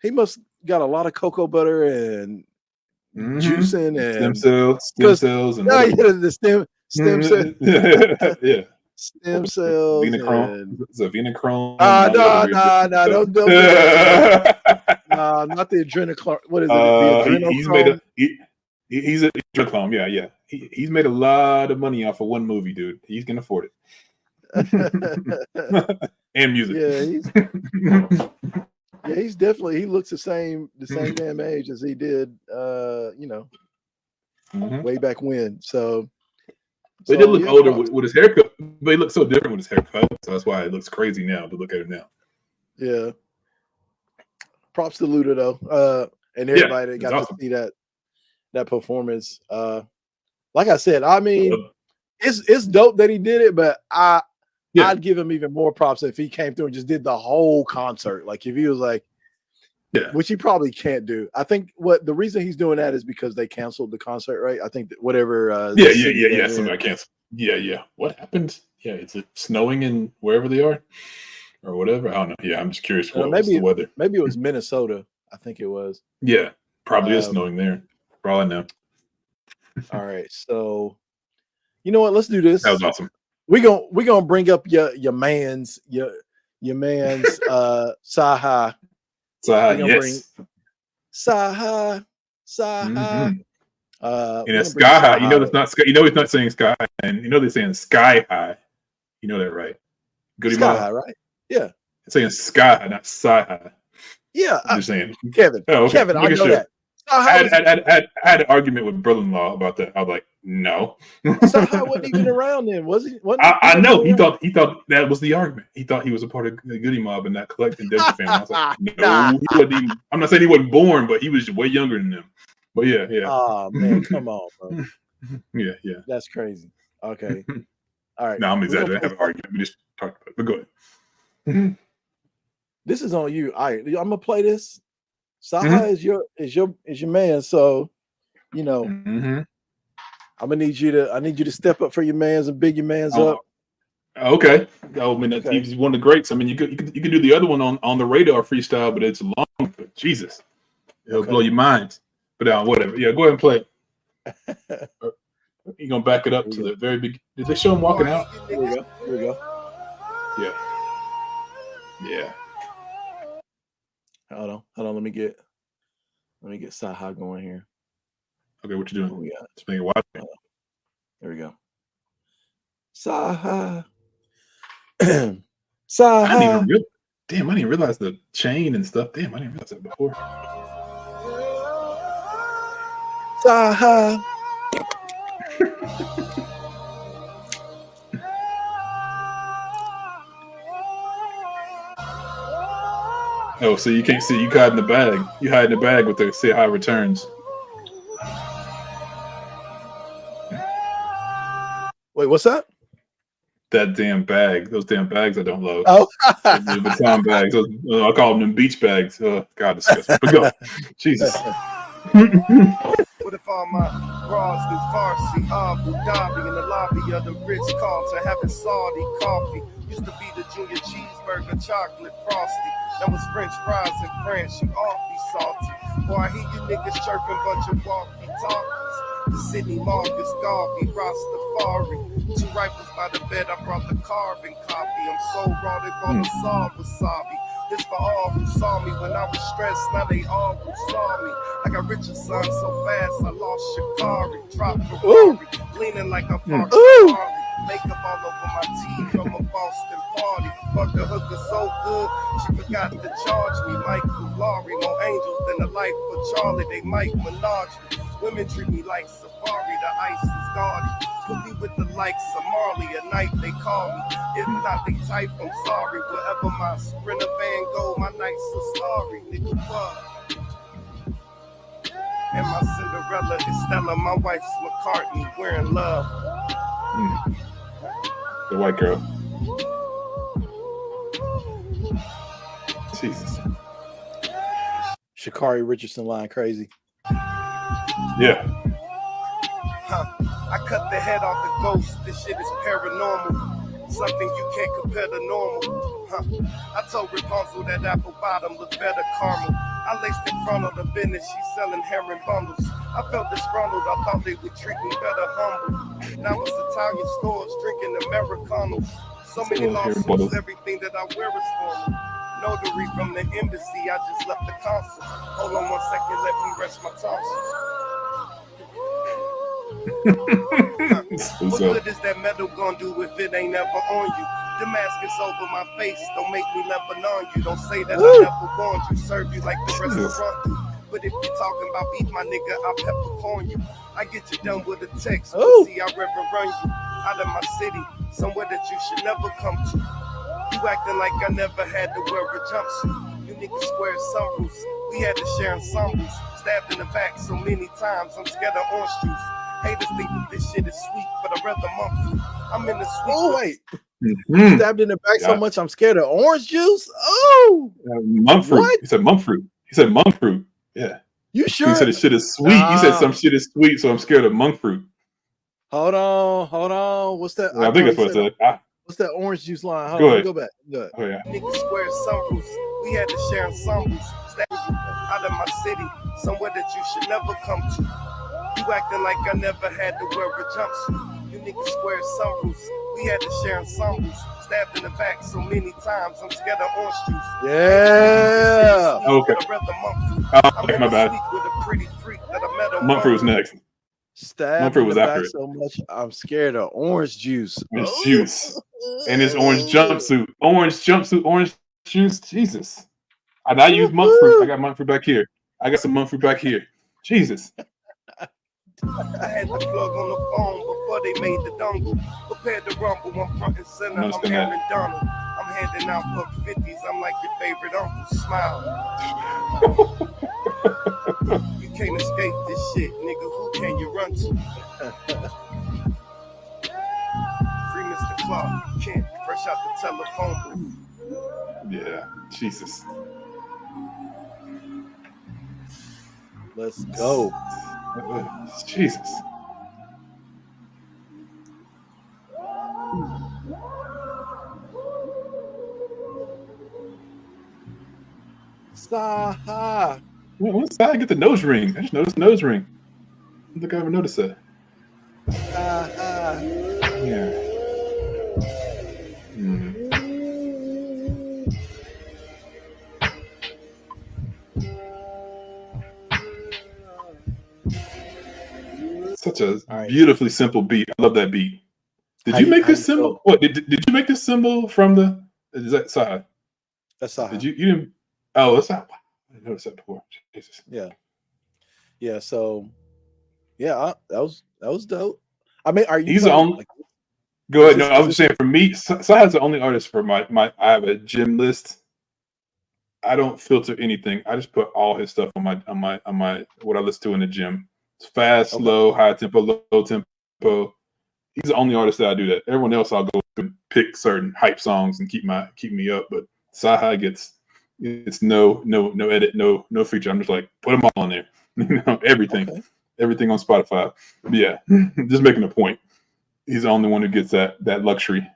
he must got a lot of cocoa butter and juicing and stem cells and the stem cells. yeah. Stem cells. Venochrome. It's a Venochrome. No, don't do that. No, not the adrenochrome. What is it? The adrenochrome? He's a adrenochrome. Yeah. He's made a lot of money off of one movie, dude. He can afford it. And music. Yeah, he's definitely. He looks the same damn age as he did. Way back when. So. They did look older with his haircut, but he looks so different with his haircut. So that's why it looks crazy now to look at him now. Yeah. Props to Luda though, and everybody that got to see that performance. Like I said, I mean, it's dope that he did it, but I'd give him even more props if he came through and just did the whole concert. Like if he was like, which he probably can't do. I think the reason he's doing that is because they canceled the concert, right? I think that whatever. Somebody canceled. Yeah. What happened? Yeah, is it snowing in wherever they are, or whatever? I don't know. Yeah, I'm just curious. What was the weather? Maybe it was Minnesota. I think it was. Yeah, probably is snowing there. For all I know. All right, so you know what? Let's do this. That was awesome. We're gonna bring up your man's Cyhi. Yes. Cyhi. And it's Sky High. You know it's not Sky. You know he's not saying Sky High, and you know they're saying Sky High. You know that, right? Goody Sky High, right? Yeah. It's saying Sky High, not Cyhi. Yeah. I'm just saying. Kevin. Oh, okay. Kevin, I know that. I had an argument with brother-in-law about that. I was like, no. Cyhi wasn't even around then, was he? I know. He thought that was the argument. He thought he was a part of the Goody Mob and not collecting Desert family. I was like, no, he wasn't even. I'm not saying he wasn't born, but he was way younger than them. But yeah. Oh man, come on, bro. Yeah. That's crazy. Okay. All right. No, I'm exaggerating. I have an argument. We just talked about it. But go ahead. This is on you. All right, I'm gonna play this. Cyhi is your man. So, you know, I'm gonna need you to step up for your mans and big your mans up. Okay. I mean, he's one of the greats. I mean, you could do the other one on the radar freestyle, but it's long. But Jesus, it'll blow your mind. But whatever. Yeah, go ahead and play it. You're gonna back it up to the very big. Did they show him walking out? Here we go. Yeah. Hold on. Let me get Cyhi going here. Okay, what you doing? We got just make it watch. There we go. Cyhi. Cyhi. I didn't even realize the chain and stuff. Damn, I didn't realize that before. Cyhi. Oh, so you can't see. You hide in the bag. You hide in the bag with the Cyhi returns. Wait, what's that? That damn bag. Those damn bags I don't love. Oh, the baton bags. I call them beach bags. Oh, God, disgusting. But go. Jesus. What if all my bras is Farsi, Abu Dhabi in the lobby of the Ritz-Carlton having Saudi coffee? Used to be the junior cheeseburger, chocolate frosty. That was French fries in French, you awfully salty. Boy, I hear you niggas chirping, bunch of walkie-talkies. The Sydney Marcus Garvey, Rastafari. 2 rifles by the bed, I brought the carbon copy. I'm so raw, they brought a saw wasabi. This for all who saw me when I was stressed, now they all who saw me. I got Richard son so fast, I lost Shikari. Dropped Ferrari, leaning like I'm parked Ferrari. Makeup all over my teeth from a Boston party. Fuck a hooker so good, she forgot to charge me. Michael Laurie, more angels than the life of Charlie. They might menage me. Women treat me like Safari, the ice is gaudy. Put me with the likes of Marley, at night they call me. If not, they type, I'm sorry. Wherever my Sprinter van go, my nights are starry. Nigga, fuck. And my Cinderella is Stella, my wife's McCartney. We're in love. The white girl. Jesus. Sha'Carri Richardson line crazy. Yeah. I cut the head off the ghost. This shit is paranormal. Something you can't compare to normal. I told Rapunzel that apple bottom looked better caramel. I laced in front of the business, she's selling herring bundles. I felt disgruntled, I thought they would treat me better humble. Now it's Italian stores drinking Americanos. So many lawsuits, everything that I wear is for me. Notary from the embassy, I just left the consul. Hold on 1 second, let me rest my tonsils. What good is that metal gonna do if it ain't ever on you? Damascus over my face, don't make me Lebanon you. Don't say that I never warned you, serve you like the restaurant do. But if you're talking about beef, my nigga, I'll peppercorn you. I get you done with a text, see I ever run you out of my city, somewhere that you should never come to. You acting like I never had to wear a jumpsuit. You niggas square sunroofs, we had to share ensembles. Stabbed in the back so many times, I'm scared of orange juice. Haters think that this shit is sweet, but I'd rather monk fruit. I'm in the sweet. Oh, wait. Stabbed in the back so much, I'm scared of orange juice? Oh! Monk fruit. What? He said monk fruit. He said monk fruit. Yeah. You sure? He said the shit is sweet. He said some shit is sweet, so I'm scared of monk fruit. Hold on. What's that? Yeah, I think that's what it said. What's that orange juice line? Go ahead. Go back. Go ahead. Oh, yeah. Niggas square sunroofs. We had to share ensembles. Stabbed you out of my city, somewhere that you should never come to. You acting like I never had to wear a jumpsuit. You niggas square sunroofs. We had to share ensembles. Stabbed in the back so many times, I'm scared of orange juice. Yeah. Okay. My bad. With a pretty freak that I met on monk fruit was next. Stabbed in the back so much, I'm scared of orange juice. Orange juice. And his orange jumpsuit. Orange juice. Jesus. And I use monk fruit. I got monk fruit back here. I got some monk fruit back here. Jesus. I had the plug on the phone before they made the dongle. Prepared to rumble, I'm front and center. I'm Aaron Donald. I'm handing out buck 50s. I'm like your favorite uncle. Smile. You can't escape this shit, nigga. Who can you run to? Free Mr. Clark. You can't. Fresh out the telephone booth. Yeah. Jesus. Let's go. Jesus. Cyhi. When's Cyhi get the nose ring? I just noticed the nose ring. I don't think I ever noticed that. Yeah. Such a beautifully simple beat. I love that beat. Did you make this symbol? What did you make this symbol from the? Is that Cyhi? That's Cyhi. Did you didn't? Oh, that's not. I didn't notice that before. Jesus. Yeah. So, that was dope. I mean, are you? He's the only. Go ahead. No, I was saying for me, Cyhi's the only artist for my. I have a gym list. I don't filter anything. I just put all his stuff on my what I listen to in the gym. It's fast, slow, high tempo, low tempo. He's the only artist that I do that. Everyone else I'll go and pick certain hype songs and keep me up. But Cyhi gets no edit, no feature. I'm just like put them all on there. Everything on Spotify. But yeah, just making a point. He's the only one who gets that luxury.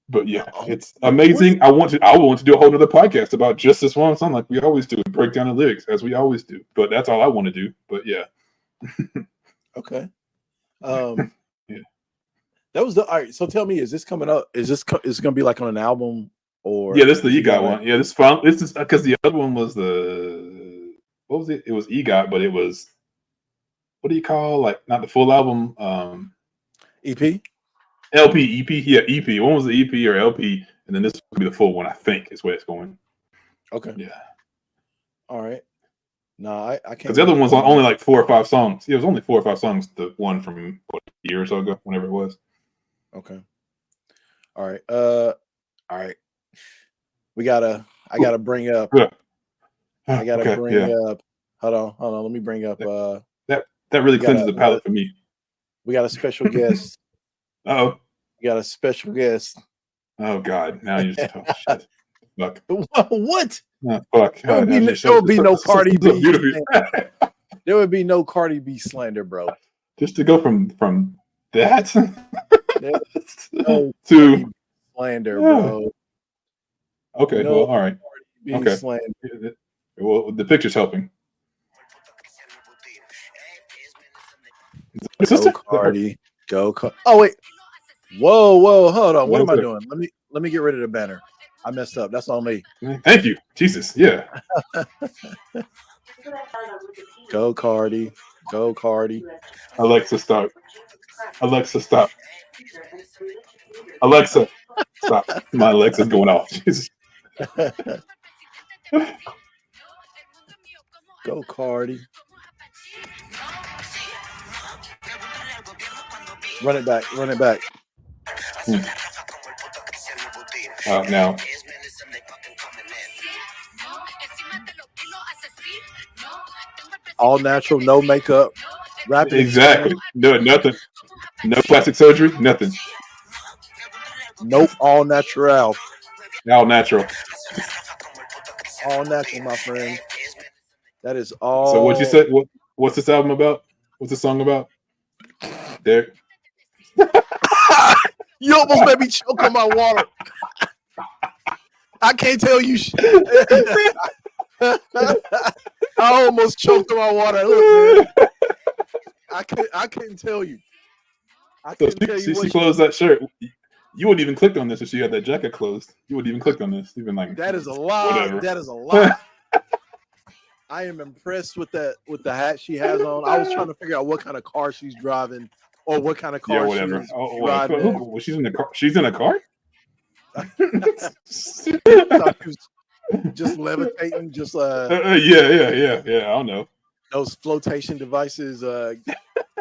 But yeah, it's amazing. I want to do a whole other podcast about just this one song, like we always do, and break down the lyrics as we always do. But that's all I want to do. But yeah. Okay. Yeah. That was all right. So tell me, is this coming up? Is this going to be like on an album or? Yeah, this is the EGOT one. Yeah, this fun. This is because the other one was what was it? It was EGOT, but it was what do you call like not the full album? EP. LP, EP, yeah, EP. One was the EP or LP, and then this will be the full one. I think is where it's going. Okay. Yeah. All right. No, I can't. Because the other one's only like 4 or 5 songs. Yeah, it was only 4 or 5 songs. The one from a year or so ago, whenever it was. Okay. All right. All right. I gotta bring up. Yeah. I gotta bring yeah. up. Hold on. Let me bring up. That really cleanses the palate for me. We got a special guest. Oh. We got a special guest. Oh God! Now you just shit. Fuck. What? Oh, fuck. There would be no Cardi B. There would be no Cardi B slander, bro. Just to go from that no to slander, bro. Okay. No well, all right. Okay. Slander. Well, the picture's helping. Go Cardi. Go Cardi. Oh wait. Whoa. Hold on. What am I doing? Let me get rid of the banner. I messed up. That's on me. Thank you. Jesus. Yeah. Go Cardi. Go Cardi. Alexa, stop. Alexa, stop. Alexa, stop. My Alexa's going off. Jesus. Go Cardi. Run it back. Now. All natural, no makeup. Rapid. Exactly. No, nothing. No plastic surgery. Nothing. Nope. All natural. All natural. All natural, my friend. That is all. So what you said? What's this album about? What's the song about? Derrick. You almost made me choke on my water. I can't tell you shit. I almost choked on my water. Look, man. I couldn't tell you. She closed that shirt. You wouldn't even click on this if she had that jacket closed. You wouldn't even click on this. You've been like, that is a lie. Whatever. That is a lie. I am impressed with the hat she has on. I was trying to figure out what kind of car she's driving or what kind of car she's driving. She's in the car. She's in a car. Just levitating, just yeah. I don't know. Those flotation devices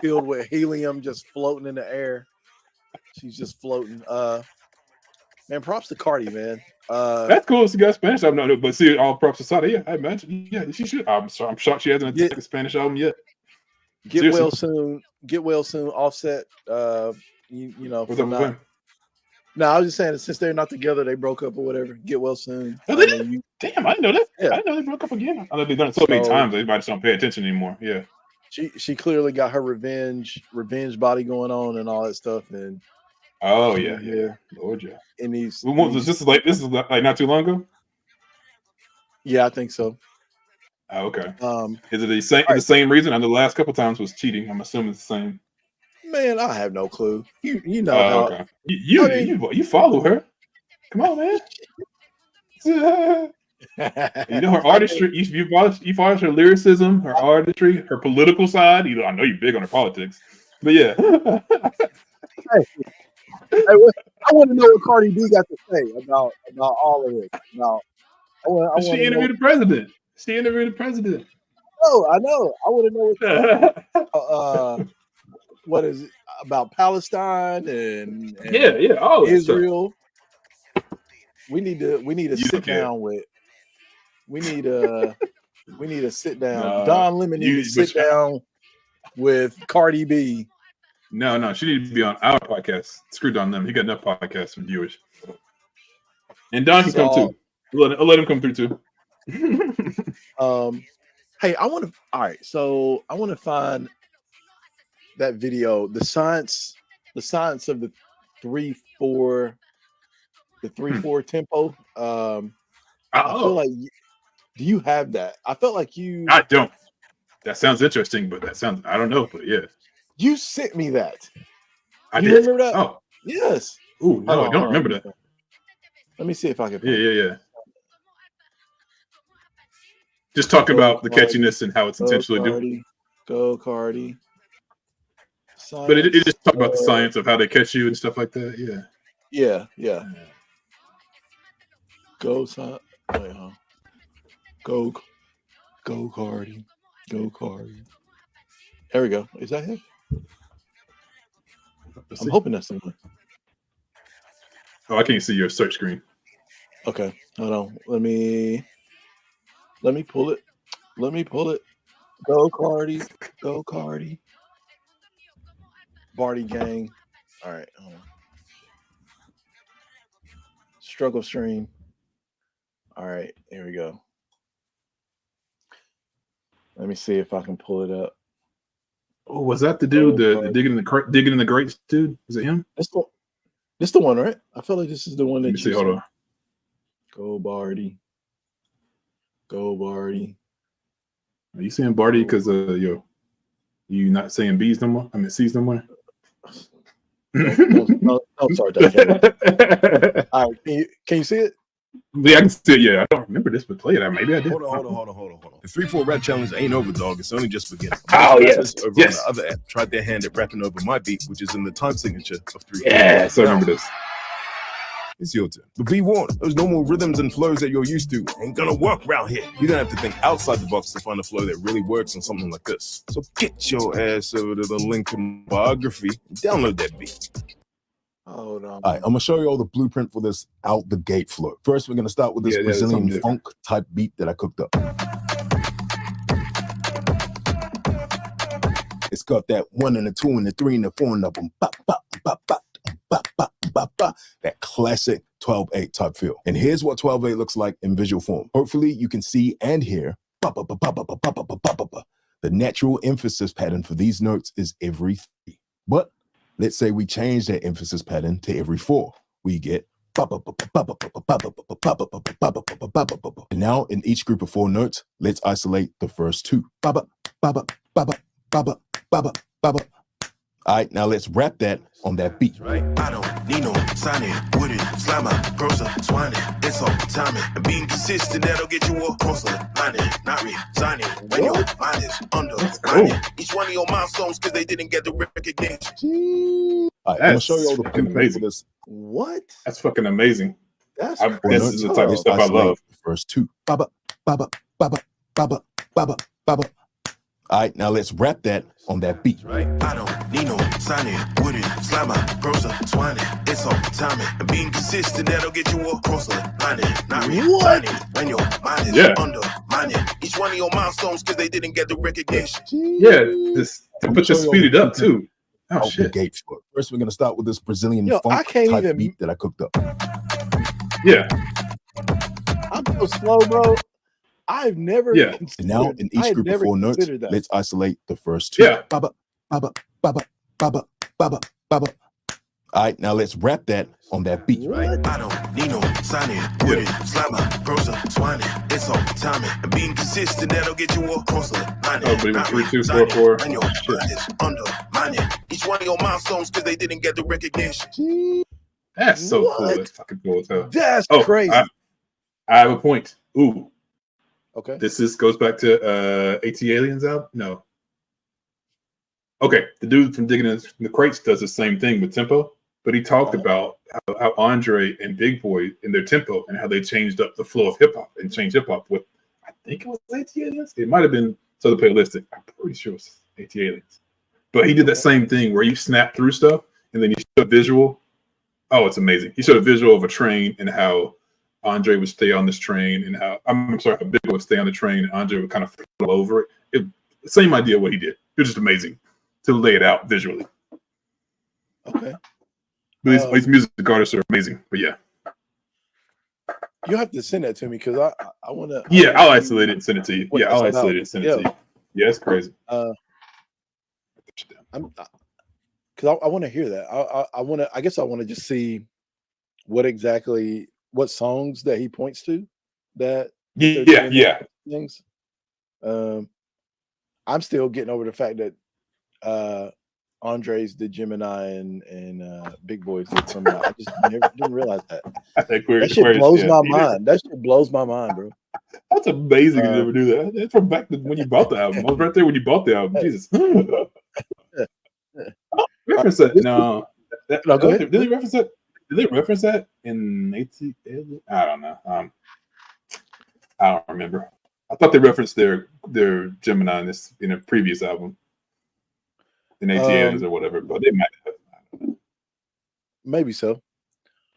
filled with helium, just floating in the air. She's just floating. Man, props to Cardi, man. That's cool. She got Spanish album, no, but see, all props to Cyhi. Yeah, I imagine. Yeah, she should. I'm shocked she hasn't attacked a Spanish album yet. Get Seriously. well soon. Offset. You know. What's up with them? No, I was just saying that since they're not together, they broke up or whatever. Get well soon. Oh, they did? Damn, I didn't know that. Yeah. I didn't know they broke up again. I know they've done it so many times. They might just don't pay attention anymore. Yeah. She clearly got her revenge body going on and all that stuff. And yeah. Lord, yeah. And this is like not too long ago. Yeah, I think so. Oh, okay. Is it the same reason? And the last couple times was cheating. I'm assuming it's the same. Man, I have no clue. You know how okay. You follow her. Come on, man. You know her artistry. You follow her lyricism, her artistry, her political side. I know you're big on her politics, but yeah. I want to know what Cardi B got to say about all of it. Now, She interviewed the president. Oh, I know. I want to know what. What is it about Palestine and Israel? We need to sit down with. We need to sit down. Don Lemon needs to sit down with Cardi B. No, she needs to be on our podcast. Screw Don Lemon. He got enough podcasts and viewers. And Don can come too. I'll let him come through too. Hey, I want to find that video, the science of the 3/4 tempo. I feel like do you have that? I felt like you. I don't. That sounds interesting, but I don't know, but yeah. You sent me that. I did. Remember that? Oh, yes. Ooh, no, I don't remember that. Let me see if I can. Yeah. Just talking about the catchiness and how it's intentionally doing. Go Cardi. But it just talk about the science of how they catch you and stuff like that. Yeah. Yeah. Go Wait, huh? Go Cardi. Go Cardi. There we go. Is that him? I'm hoping that's someone. Oh, I can't see your search screen. Okay, hold on. Let me pull it. Let me pull it. Go Cardi. Go Cardi. Barty Gang. All right. Hold on. Struggle Stream. All right. Here we go. Let me see if I can pull it up. Oh, was that the dude? The digging in the grates dude? Is it him? This the one, right? I feel like this is the one that Let me see. Hold on. Go Barty. Go Barty. Are you saying Barty because you not saying B's no more? I mean C's no more. No, sorry. All right, can you see it? Yeah, I can see it. Yeah, I don't remember this, but play it. Maybe I did. Hold on. The 3-4 rap challenge ain't over, dog. It's only just beginning. Oh, yes. Over Yes. on the other app, tried their hand at rapping over my beat, which is in the time signature of 3-4. Yes, I remember this. It's your turn. But be warned, those normal rhythms and flows that you're used to ain't gonna work around here. You're gonna have to think outside the box to find a flow that really works on something like this. So get your ass over to the link in my biography and download that beat. Hold on. All right, I'm gonna show you all the blueprint for this out the gate flow. First, we're gonna start with this Brazilian funk type beat that I cooked up. It's got that 1 and a 2 and a 3 and a 4 and a boom, bop, bop, bop, bop, bop, bop, bop, bop. That classic 12/8 type feel. And here's what 12/8 looks like in visual form. Hopefully, you can see and hear. Bop, bop, bop, bop, bop, bop, bop, bop, bop, bop. The natural emphasis pattern for these notes is every 3. But let's say we change that emphasis pattern to every 4. We get. And now in each group of 4 notes, let's isolate the first 2. All right, now let's rap that on that beat. Right? I don't need no signing, wooded, slammer, prosa, swining. It's all timing. And being consistent, that'll get you across the line. Not resigning when your mind is under. Each one of your milestones because they didn't get the recognition. All right, I'm gonna show you all the blueprint for this. What? That's fucking amazing. That's this is the type of stuff I love. The first 2. All right, now let's rap that on that beat. Right? I don't need no signing, wooded, slammer, prosa, swining. It's all timing. And being consistent, that'll get you across the line. Not resigning when your mind is undermining. Each one of your milestones because they didn't get the recognition. Yeah, just speed it up too. Oh shit! Gate flow. First, we're gonna start with this Brazilian funk type beat that I cooked up. Yeah, I'm so slow, bro. I've never. And now in each group of 4 notes, let's isolate the first 2. Yeah. All right, now let's rap that on that beat. Right? I don't need no signing, wooded, slammer, prosa, swining. It's all timing. And being consistent, that'll get you across the line. Oh, but even 3, 2, 4, 4. And your mind is undermining. Each one of your milestones because they didn't get the recognition. That's so cool. That's fucking cool as hell. That's crazy. I have a point. Ooh. Okay. This goes back to AT Aliens album? No. Okay. The dude from Digging in the Crates does the same thing with tempo, but he talked about how Andre and Big Boy in their tempo and how they changed up the flow of hip hop and changed hip hop with, I think it was AT Aliens. It might have been Southern Playalistic. I'm pretty sure it was AT Aliens. But he did that same thing where you snap through stuff and then you show a visual. Oh, it's amazing. He showed a visual of a train and how Andre would stay on this train and how Big Boy would stay on the train and Andre would kind of fall over it. Same idea what he did. It was just amazing to lay it out visually. Okay. But these music artists are amazing. But yeah. You have to send that to me because I want to. Yeah, I'll isolate it and send it to you. Yeah, I'll isolate it and send it to you. Yeah, it's crazy. Because I want to hear that. I guess I want to just see what songs that he points to that things. I'm still getting over the fact that Andre's the Gemini and Big Boy's did something. I just didn't realize that. That shit blows my mind. That shit blows my mind, bro. That's amazing you never do that. That's from back to when you bought the album. I was right there when you bought the album. Jesus. reference that? No. No, go ahead. Did they reference that? Did they reference that in ATL? I don't know. I don't remember. I thought they referenced their Gemini in a previous album, in ATLs or whatever, but they might have. I don't know. Maybe so.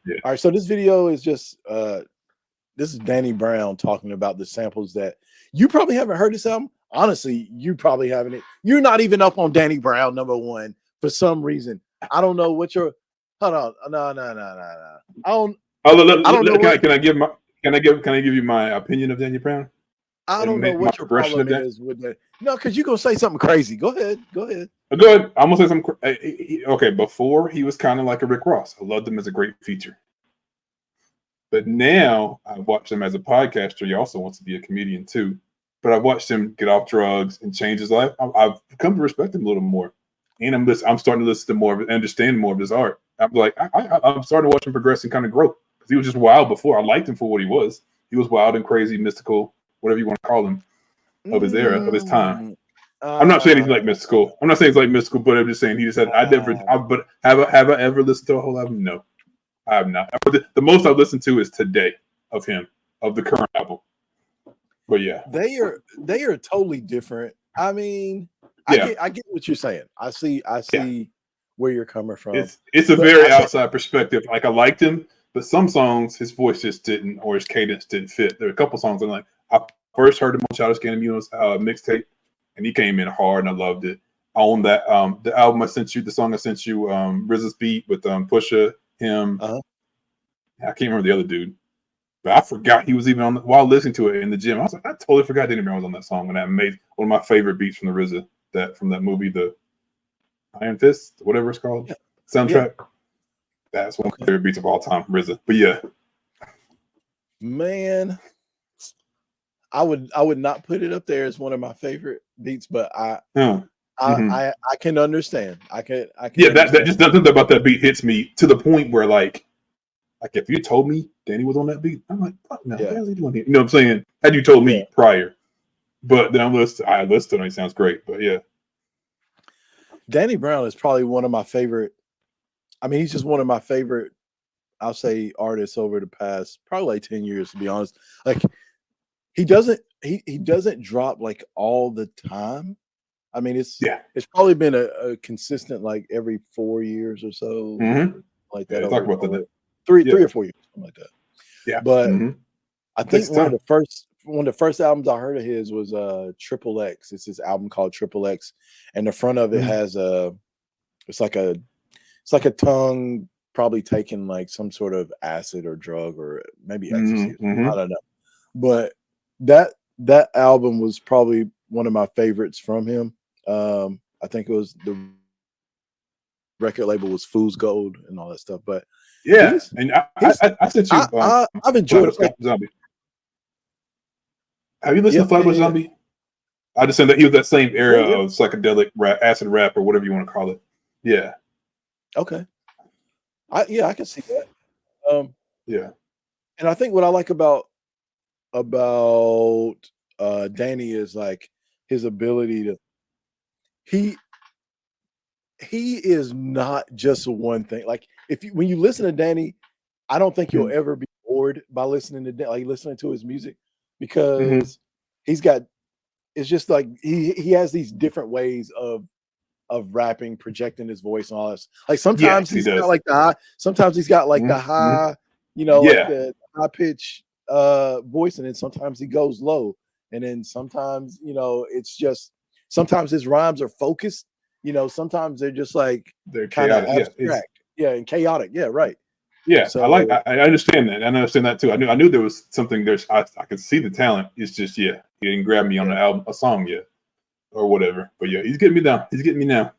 Yeah. All right. So this video is just this is Danny Brown talking about the samples that you probably haven't heard this album. Honestly, you probably haven't. You're not even up on Danny Brown #1 for some reason. I don't know what your. Hold on. No. I don't. I don't know. Can I give you my opinion of Danny Brown? I don't know what your problem is with that. No, because you're gonna say something crazy. Go ahead. Go ahead. I'm gonna say something. Okay, before he was kind of like a Rick Ross. I loved him as a great feature, but now I watch him as a podcaster. He also wants to be a comedian too. But I've watched him get off drugs and change his life. I've come to respect him a little more, and I'm starting to listen to more of it, understand more of his art. I'm like, I'm starting to watch him progress and kind of grow, because he was just wild before. I liked him for what he was. He was wild and crazy, mystical, whatever you want to call him, of his era, of his time. I'm not saying he's like mystical. I'm not saying he's like mystical, but I'm just saying he just said, but have I ever listened to a whole album? No, I have not. The most I've listened to is Today of him, of the current album. But yeah, they are totally different. I mean, yeah. I get what you're saying. I see where you're coming from. It's a very outside perspective. Like, I liked him, but some songs his voice just didn't, or his cadence didn't fit. There are a couple songs I'm like, I first heard him on Childish Gambino's mixtape, and he came in hard, and I loved it. On that the album I sent you, the song I sent you, RZA's beat with Pusha, him. I can't remember the other dude, but I forgot he was even on while listening to it in the gym. I was like, I totally forgot Danny Brown was on that song, and that made one of my favorite beats from the RZA, from that movie, the Iron Fist, whatever it's called, soundtrack. Yeah. That's one of my favorite beats of all time, RZA. But yeah, man, I would not put it up there as one of my favorite beats, but I can understand. I can. Yeah, that just nothing about that beat hits me to the point where like if you told me Danny was on that beat, I'm like, fuck no, what is he doing here? You know what I'm saying? Had you told me prior, but then I listened and it sounds great. But yeah, Danny Brown is probably one of my favorite. I mean, he's just one of my favorite, I'll say, artists over the past probably like 10 years, to be honest. Like, he doesn't drop like all the time. I mean, it's probably been a consistent like every 4 years or so, like that. Talk about that. Three or 4 years, something like that. Yeah, but I think one of the first albums I heard of his was Triple X. It's his album called Triple X, and the front of it has it's like a tongue probably taking like some sort of acid or drug or maybe ecstasy. I don't know, but that album was probably one of my favorites from him. I think it was the record label was Fool's Gold and all that stuff. But and I sent you. I've enjoyed it. Zombie. Have you listened to Flatbush Zombie? I just said that he was that same era of psychedelic rap, acid rap, or whatever you want to call it. Yeah. Okay. I can see that. Yeah. And I think what I like about Danny is like his ability to he is not just one thing. Like when you listen to Danny, I don't think you'll ever be bored by listening to his music, because he's got, it's just like he has these different ways of rapping, projecting his voice and all this. Like sometimes he's got like the high, sometimes he's got like the high, like the high pitch voice, and then sometimes he goes low, and then sometimes it's just sometimes his rhymes are focused. Sometimes they're just like they're kind of chaotic. abstract, and chaotic. Yeah, right. Yeah, so, I understand that. I understand that too. I knew there was something. I could see the talent. It's just he didn't grab me on the album, a song yet, or whatever. But yeah, he's getting me down. He's getting me now.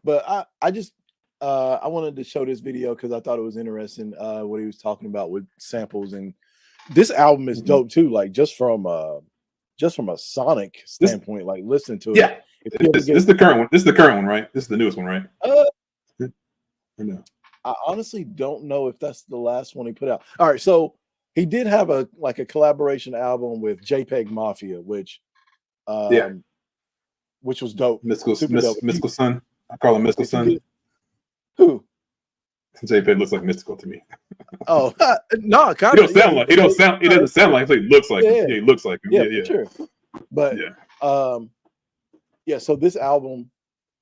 But I just I wanted to show this video because I thought it was interesting what he was talking about with samples, and this album is dope too. Like just from a sonic standpoint, like listening to it. Yeah, this is the current one. This is the current one, right? This is the newest one, right? Or no? I honestly don't know if that's the last one he put out. All right, so he did have a collaboration album with JPEG Mafia, which was dope. Mystical Sun. I call him Mystical Sun. Who? JPEG looks like Mystical to me. Oh, no, It kind don't of. sound like. It don't sound. It doesn't sound like. He looks like. Yeah, Him. Yeah, he looks like him. Yeah, Yeah, for sure. But yeah. yeah. So this album,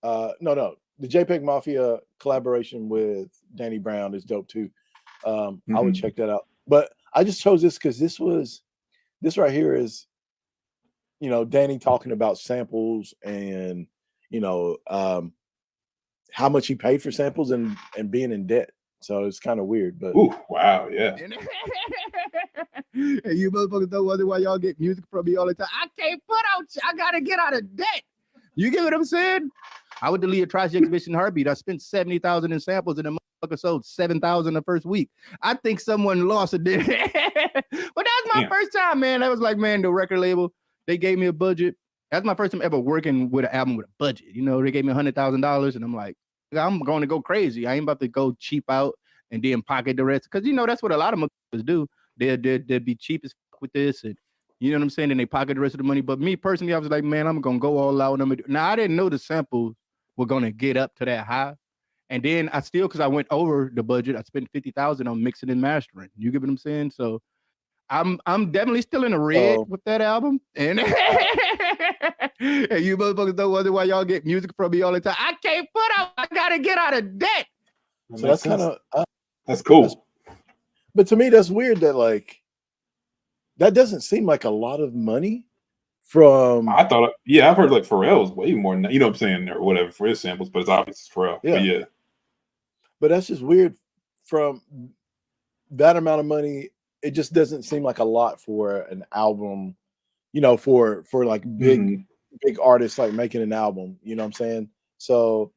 no, the JPEG Mafia collaboration with Danny Brown is dope too. I would check that out. But I just chose this because this right here is, you know, Danny talking about samples and, you know, how much he paid for samples and being in debt. So it's kind of weird, but Ooh, wow, yeah. And you motherfuckers don't wonder why y'all get music from me all the time. I can't put out. I gotta get out of debt. You get what I'm saying? I would delete a Trash Exhibition Heartbeat. I spent 70,000 in samples, and the motherfucker sold 7,000 the first week. I think someone lost it there. But that's my first time, man. That was like, man, the record label, they gave me a budget. That's my first time ever working with an album with a budget. You know, they gave me $100,000, and I'm like, I'm going to go crazy. I ain't about to go cheap out and then pocket the rest. Because, you know, that's what a lot of motherfuckers do. They'll be cheap as fuck with this, and you know what I'm saying? And they pocket the rest of the money. But me personally, I was like, man, I'm going to go all out. Now, I didn't know the samples were going to get up to that high. And then I still, because I went over the budget, I spent $50,000 on mixing and mastering. You get what I'm saying? So I'm definitely still in the red with that album. And, and you motherfuckers don't wonder why y'all get music from me all the time. I can't put out. I got to get out of debt. So that's kind of that's cool. But to me, that's weird that like that doesn't seem like a lot of money from. I thought, yeah, I've heard like Pharrell's way more than that, you know what I'm saying, or whatever for his samples, but it's obvious it's Pharrell. Yeah. But yeah. But that's just weird from that amount of money. It just doesn't seem like a lot for an album, you know, for like big artists like making an album, you know what I'm saying? So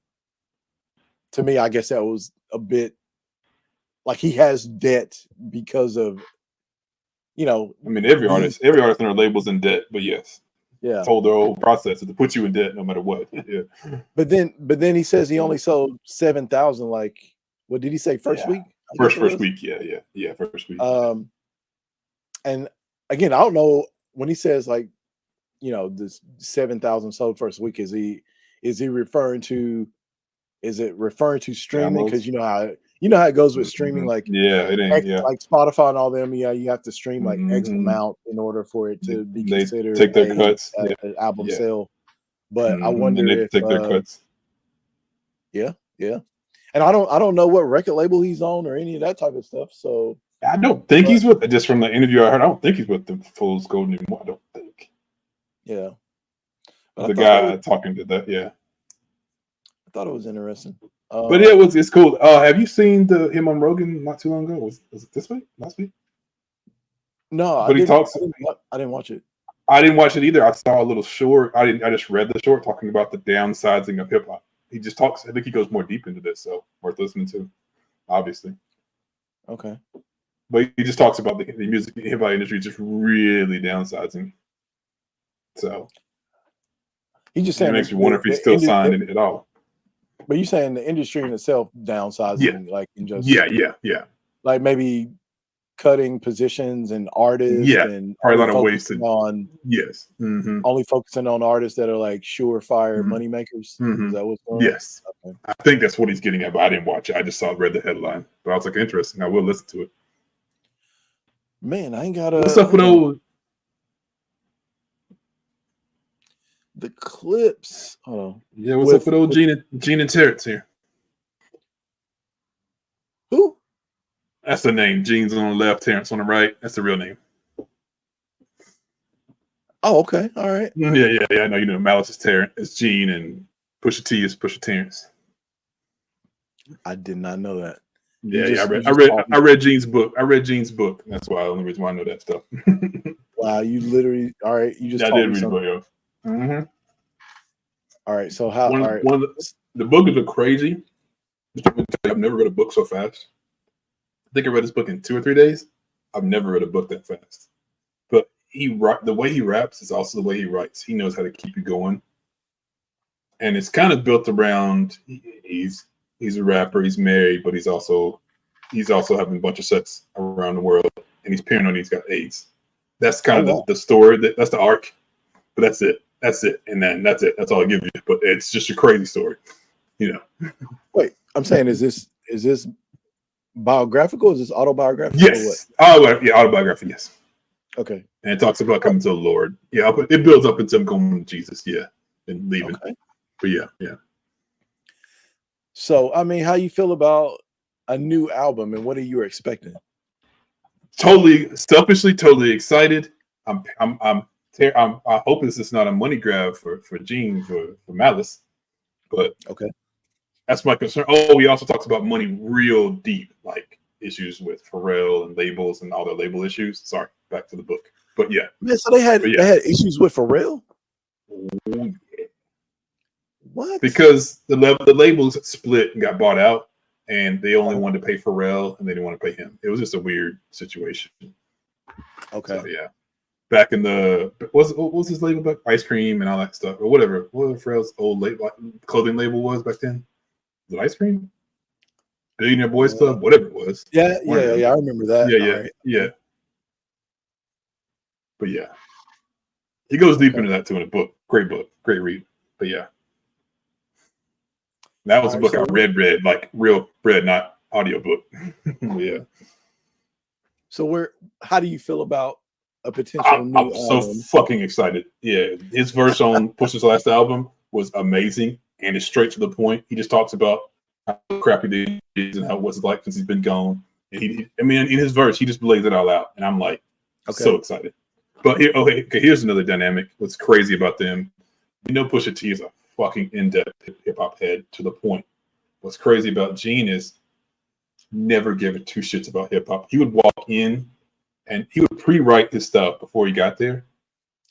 to me, I guess that was a bit like he has debt because of, you know. I mean, every artist in their label's in debt, but yes. Yeah. Told their whole process to put you in debt no matter what. Yeah. But then he says he only sold 7,000. Like, what did he say? First week? First week. Yeah. First week. And again, I don't know when he says like, you know, this 7,000 sold first week. Is he referring to? Is it referring to streaming? Because you know how it goes with streaming. Like it ain't. Like Spotify and all them. Yeah, you have to stream like X amount in order for it to be considered take their cuts. An album sale. But I wonder if take their cuts. Yeah. And I don't know what record label he's on or any of that type of stuff. So I don't think he's with, just from the interview I heard, I don't think he's with the Fool's Gold anymore. I don't think. Yeah. The guy talking to that, yeah. I thought it was interesting. But yeah, it's cool. Have you seen him on Rogan not too long ago? Was it this week? Last week? No, but he talks. I didn't watch it. I didn't watch it either. I saw a little short. I just read the short talking about the downsizing of hip hop. He just talks. I think he goes more deep into this, so worth listening to. Obviously. Okay. But he just talks about the music hip hop industry just really downsizing. So he just saying it makes me wonder if he's still signed in it at all. But you're saying the industry in itself downsizing, like in just yeah, like maybe cutting positions and artists, and probably a lot of wasted on only focusing on artists that are like surefire money makers. Is that what's going on? Yes, okay. I think that's what he's getting at, but I didn't watch it. I just read the headline, but I was like, interesting. I will listen to it. Man, I ain't got a. What's up with old? The Clipse. Oh yeah, what's up with old Gene and Terrence here? Who? That's the name. Gene's on the left, Terrence on the right. That's the real name. Oh, okay. All right. Yeah. I know you know Malice is Terrence. It's Gene, and Pusha T is Pusha Terrence. I did not know that. Yeah. I read Gene's book. That's why the only reason why I know that stuff. Wow, you literally. All right, you just. I did read the book. All right, so how? The book is crazy. I've never read a book so fast. I think I read this book in 2 or 3 days. I've never read a book that fast. But the way he raps is also the way he writes. He knows how to keep you going, and it's kind of built around. He's a rapper. He's married, but he's also having a bunch of sex around the world, and he's paranoid. He's got AIDS. That's kind of the story. That's the arc. But that's it. And then that's it. That's all I give you. But it's just a crazy story, you know. Wait, I'm saying, is this biographical? Is this autobiographical? Or what? Yes. Oh, yeah, autobiography. Yes. Okay. And it talks about coming to the Lord. Yeah, but it builds up into him going to Jesus. Yeah, and leaving. Okay. But yeah. So, I mean, how you feel about a new album, and what are you expecting? Totally, selfishly, totally excited. I hope this is not a money grab for Gene for Malice, but Okay. that's my concern. Oh, he also talks about money real deep, like issues with Pharrell and labels and all the label issues. Sorry, back to the book. But yeah. Man, so they had issues with Pharrell? Oh, yeah. What? Because the labels split and got bought out, and they only wanted to pay Pharrell and they didn't want to pay him. It was just a weird situation. Okay. So yeah. Back in the what was his label back? Ice Cream and all that stuff, or whatever. What Pharrell's old clothing label was back then? Was it Ice Cream? Billionaire Boys Club, whatever it was. Yeah. I remember that. Yeah. But yeah, he goes deep into that too in a book. Great book, great read. But yeah, that was a book I read like real read, not audio book. Yeah. So how do you feel about a potential new I'm so album? fucking excited. Yeah, his verse on Push's last album was amazing, and it's straight to the point. He just talks about how crappy it is and how what's it like since he's been gone. And in his verse, he just lays it all out, and I'm like, so excited. But here's another dynamic. What's crazy about them? Pusha T is a fucking in-depth hip hop head to the point. What's crazy about Gene is never give two shits about hip hop. He would walk in and he would pre-write his stuff before he got there,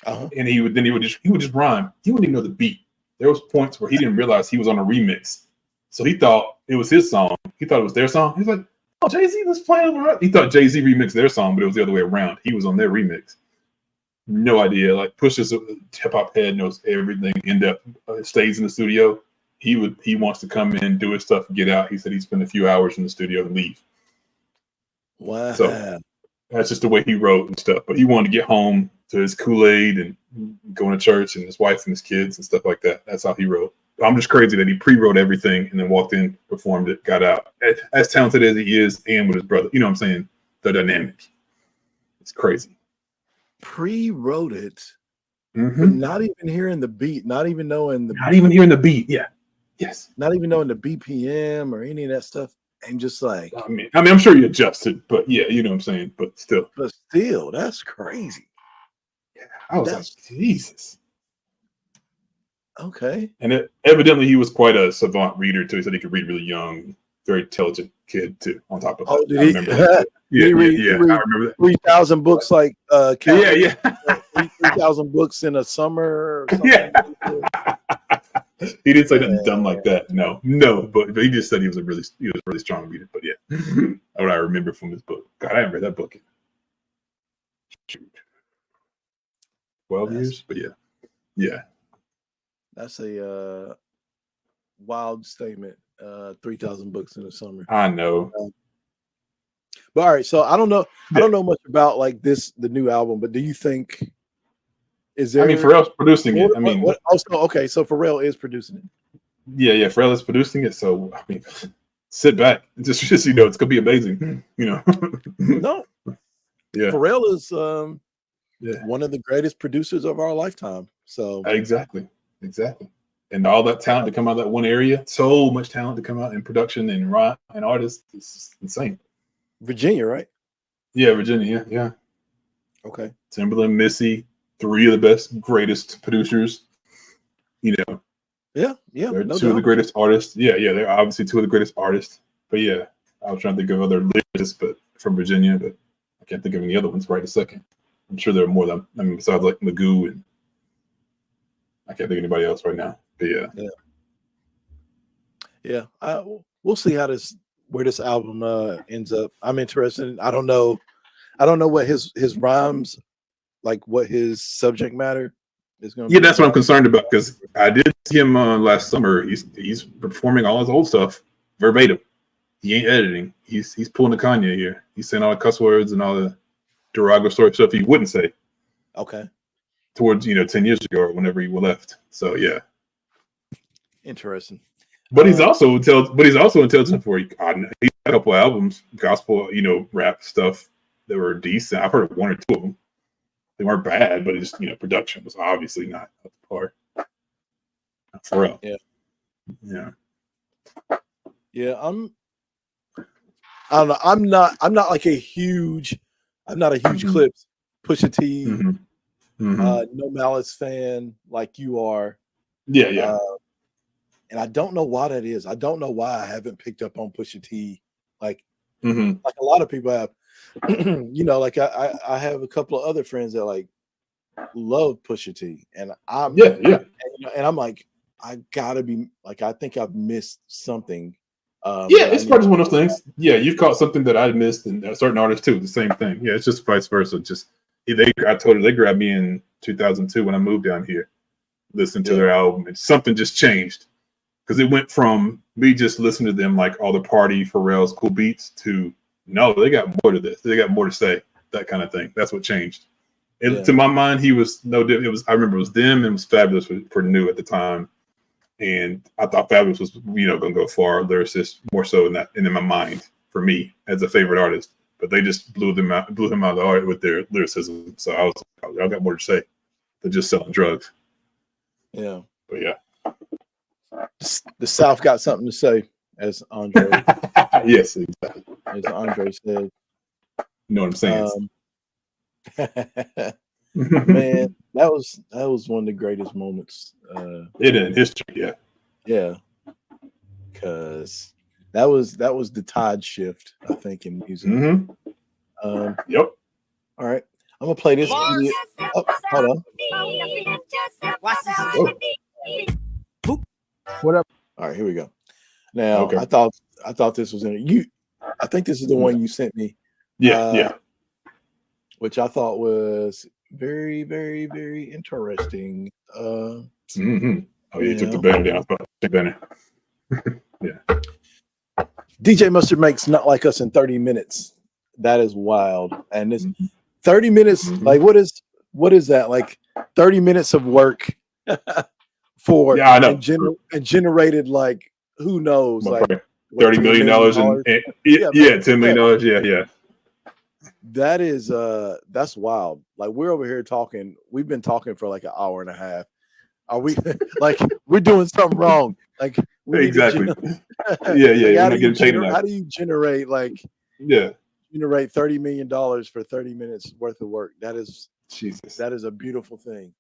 and he would just rhyme. He wouldn't even know the beat. There was points where he didn't realize he was on a remix, so he thought it was his song. He thought it was their song. He's like, "Oh, Jay-Z was playing over." He thought Jay-Z remixed their song, but it was the other way around. He was on their remix. No idea. Like Pusha's a hip hop head, knows everything in depth. Stays in the studio. He wants to come in, do his stuff, and get out. He said he'd spend a few hours in the studio and leave. Wow. So that's just the way he wrote and stuff. But he wanted to get home to his Kool-Aid and going to church and his wife and his kids and stuff like that. That's how he wrote. I'm just crazy that he pre-wrote everything and then walked in, performed it, got out. As talented as he is, and with his brother, you know what I'm saying? The dynamic. It's crazy. Pre-wrote it, but not even hearing the beat, not even knowing the beat. Yeah. Yes. Not even knowing the BPM or any of that stuff. And just like, I mean, I'm sure he adjusted, but yeah, you know what I'm saying. But still, that's crazy. Yeah, I was like, Jesus. Okay. And evidently, he was quite a savant reader too. He said he could read really young, very intelligent kid too. On top of that, did he? I remember that. 3,000 books, like 3,000 books in a summer. Or something. Yeah. He didn't say nothing dumb like that. No, but he just said he was a really strong reader. But yeah, what I remember from his book. God, I haven't read that book in 12 years. But yeah. That's a wild statement. 3,000 books in the summer. I know. But all right, so I don't know much about like the new album. But do you think? Is there? I mean, Pharrell's producing it. So Pharrell is producing it. Yeah, Pharrell is producing it. So I mean, sit back, just it's gonna be amazing. No. Yeah. Pharrell is one of the greatest producers of our lifetime. So exactly, and all that talent to come out of that one area, so much talent to come out in production and rock and artists, it's insane. Virginia, right? Yeah, Virginia. Yeah. Okay. Timberland, Missy. 3 of the best, greatest producers, Yeah. They're two of the greatest artists. Yeah, they're obviously 2 of the greatest artists. But yeah, I was trying to think of other lyricists, but from Virginia, but I can't think of any other ones right a second. I'm sure there are more than besides like Magoo, and I can't think of anybody else right now. But yeah. We'll see where this album ends up. I'm interested. I don't know what his rhymes. Like what his subject matter is going to be. Yeah, that's what I'm concerned about, because I did see him last summer. He's performing all his old stuff verbatim. He ain't editing. He's pulling the Kanye here. He's saying all the cuss words and all the derogatory stuff he wouldn't say. Okay. Towards 10 years ago or whenever he left. So yeah. Interesting. But he's also intelligent for he had a couple albums, gospel, rap stuff that were decent. I've heard of one or two of them. They weren't bad, but it just production was obviously not up to par. For real. Yeah. Yeah. Yeah, I don't know. I'm not like a huge Clipse, Pusha T, No Malice fan like you are. Yeah. And I don't know why that is. I don't know why I haven't picked up on Pusha T like a lot of people have. Like I have a couple of other friends that like love Pusha T, and I'm and I'm like, I gotta be like, I think I've missed something. It's part of one of those things. Yeah, you've caught something that I missed, and certain artists too. The same thing. Yeah, it's just vice versa. Just I told her they grabbed me in 2002 when I moved down here, listened to their album, and something just changed because it went from me just listening to them like all the party Pharrell's cool beats to no, they got more to this. They got more to say. That kind of thing. That's what changed. And to my mind, he was no different. I remember it was them and it was Fabulous for New at the time. And I thought Fabulous was, going to go far, lyricist, more so in my mind for me as a favorite artist. But they just blew him out of the art with their lyricism. So I was like, I got more to say than just selling drugs. Yeah. But yeah. The South got something to say, as Andre. Yes, exactly. As Andre said. You know what I'm saying? Man, that was one of the greatest moments. In history, yeah, because that was the tide shift, I think, in music. Yep. All right, I'm gonna play this. Oh, hold on. What up? All right, here we go. Now, okay. I thought this was in you. I think this is the one you sent me. Yeah. Which I thought was very, very, very interesting. Oh, you took the banner down. Banner. Yeah. DJ Mustard makes Not Like Us in 30 minutes. That is wild. And this 30 minutes, like what is that? Like 30 minutes of work for I know. And generated like who knows, like $30 million and $10 million. Yeah. That is that's wild. Like we're over here talking. We've been talking for like an hour and a half. Are we like we're doing something wrong? Like exactly. How do you generate generate $30 million for 30 minutes worth of work? That is Jesus. That is a beautiful thing.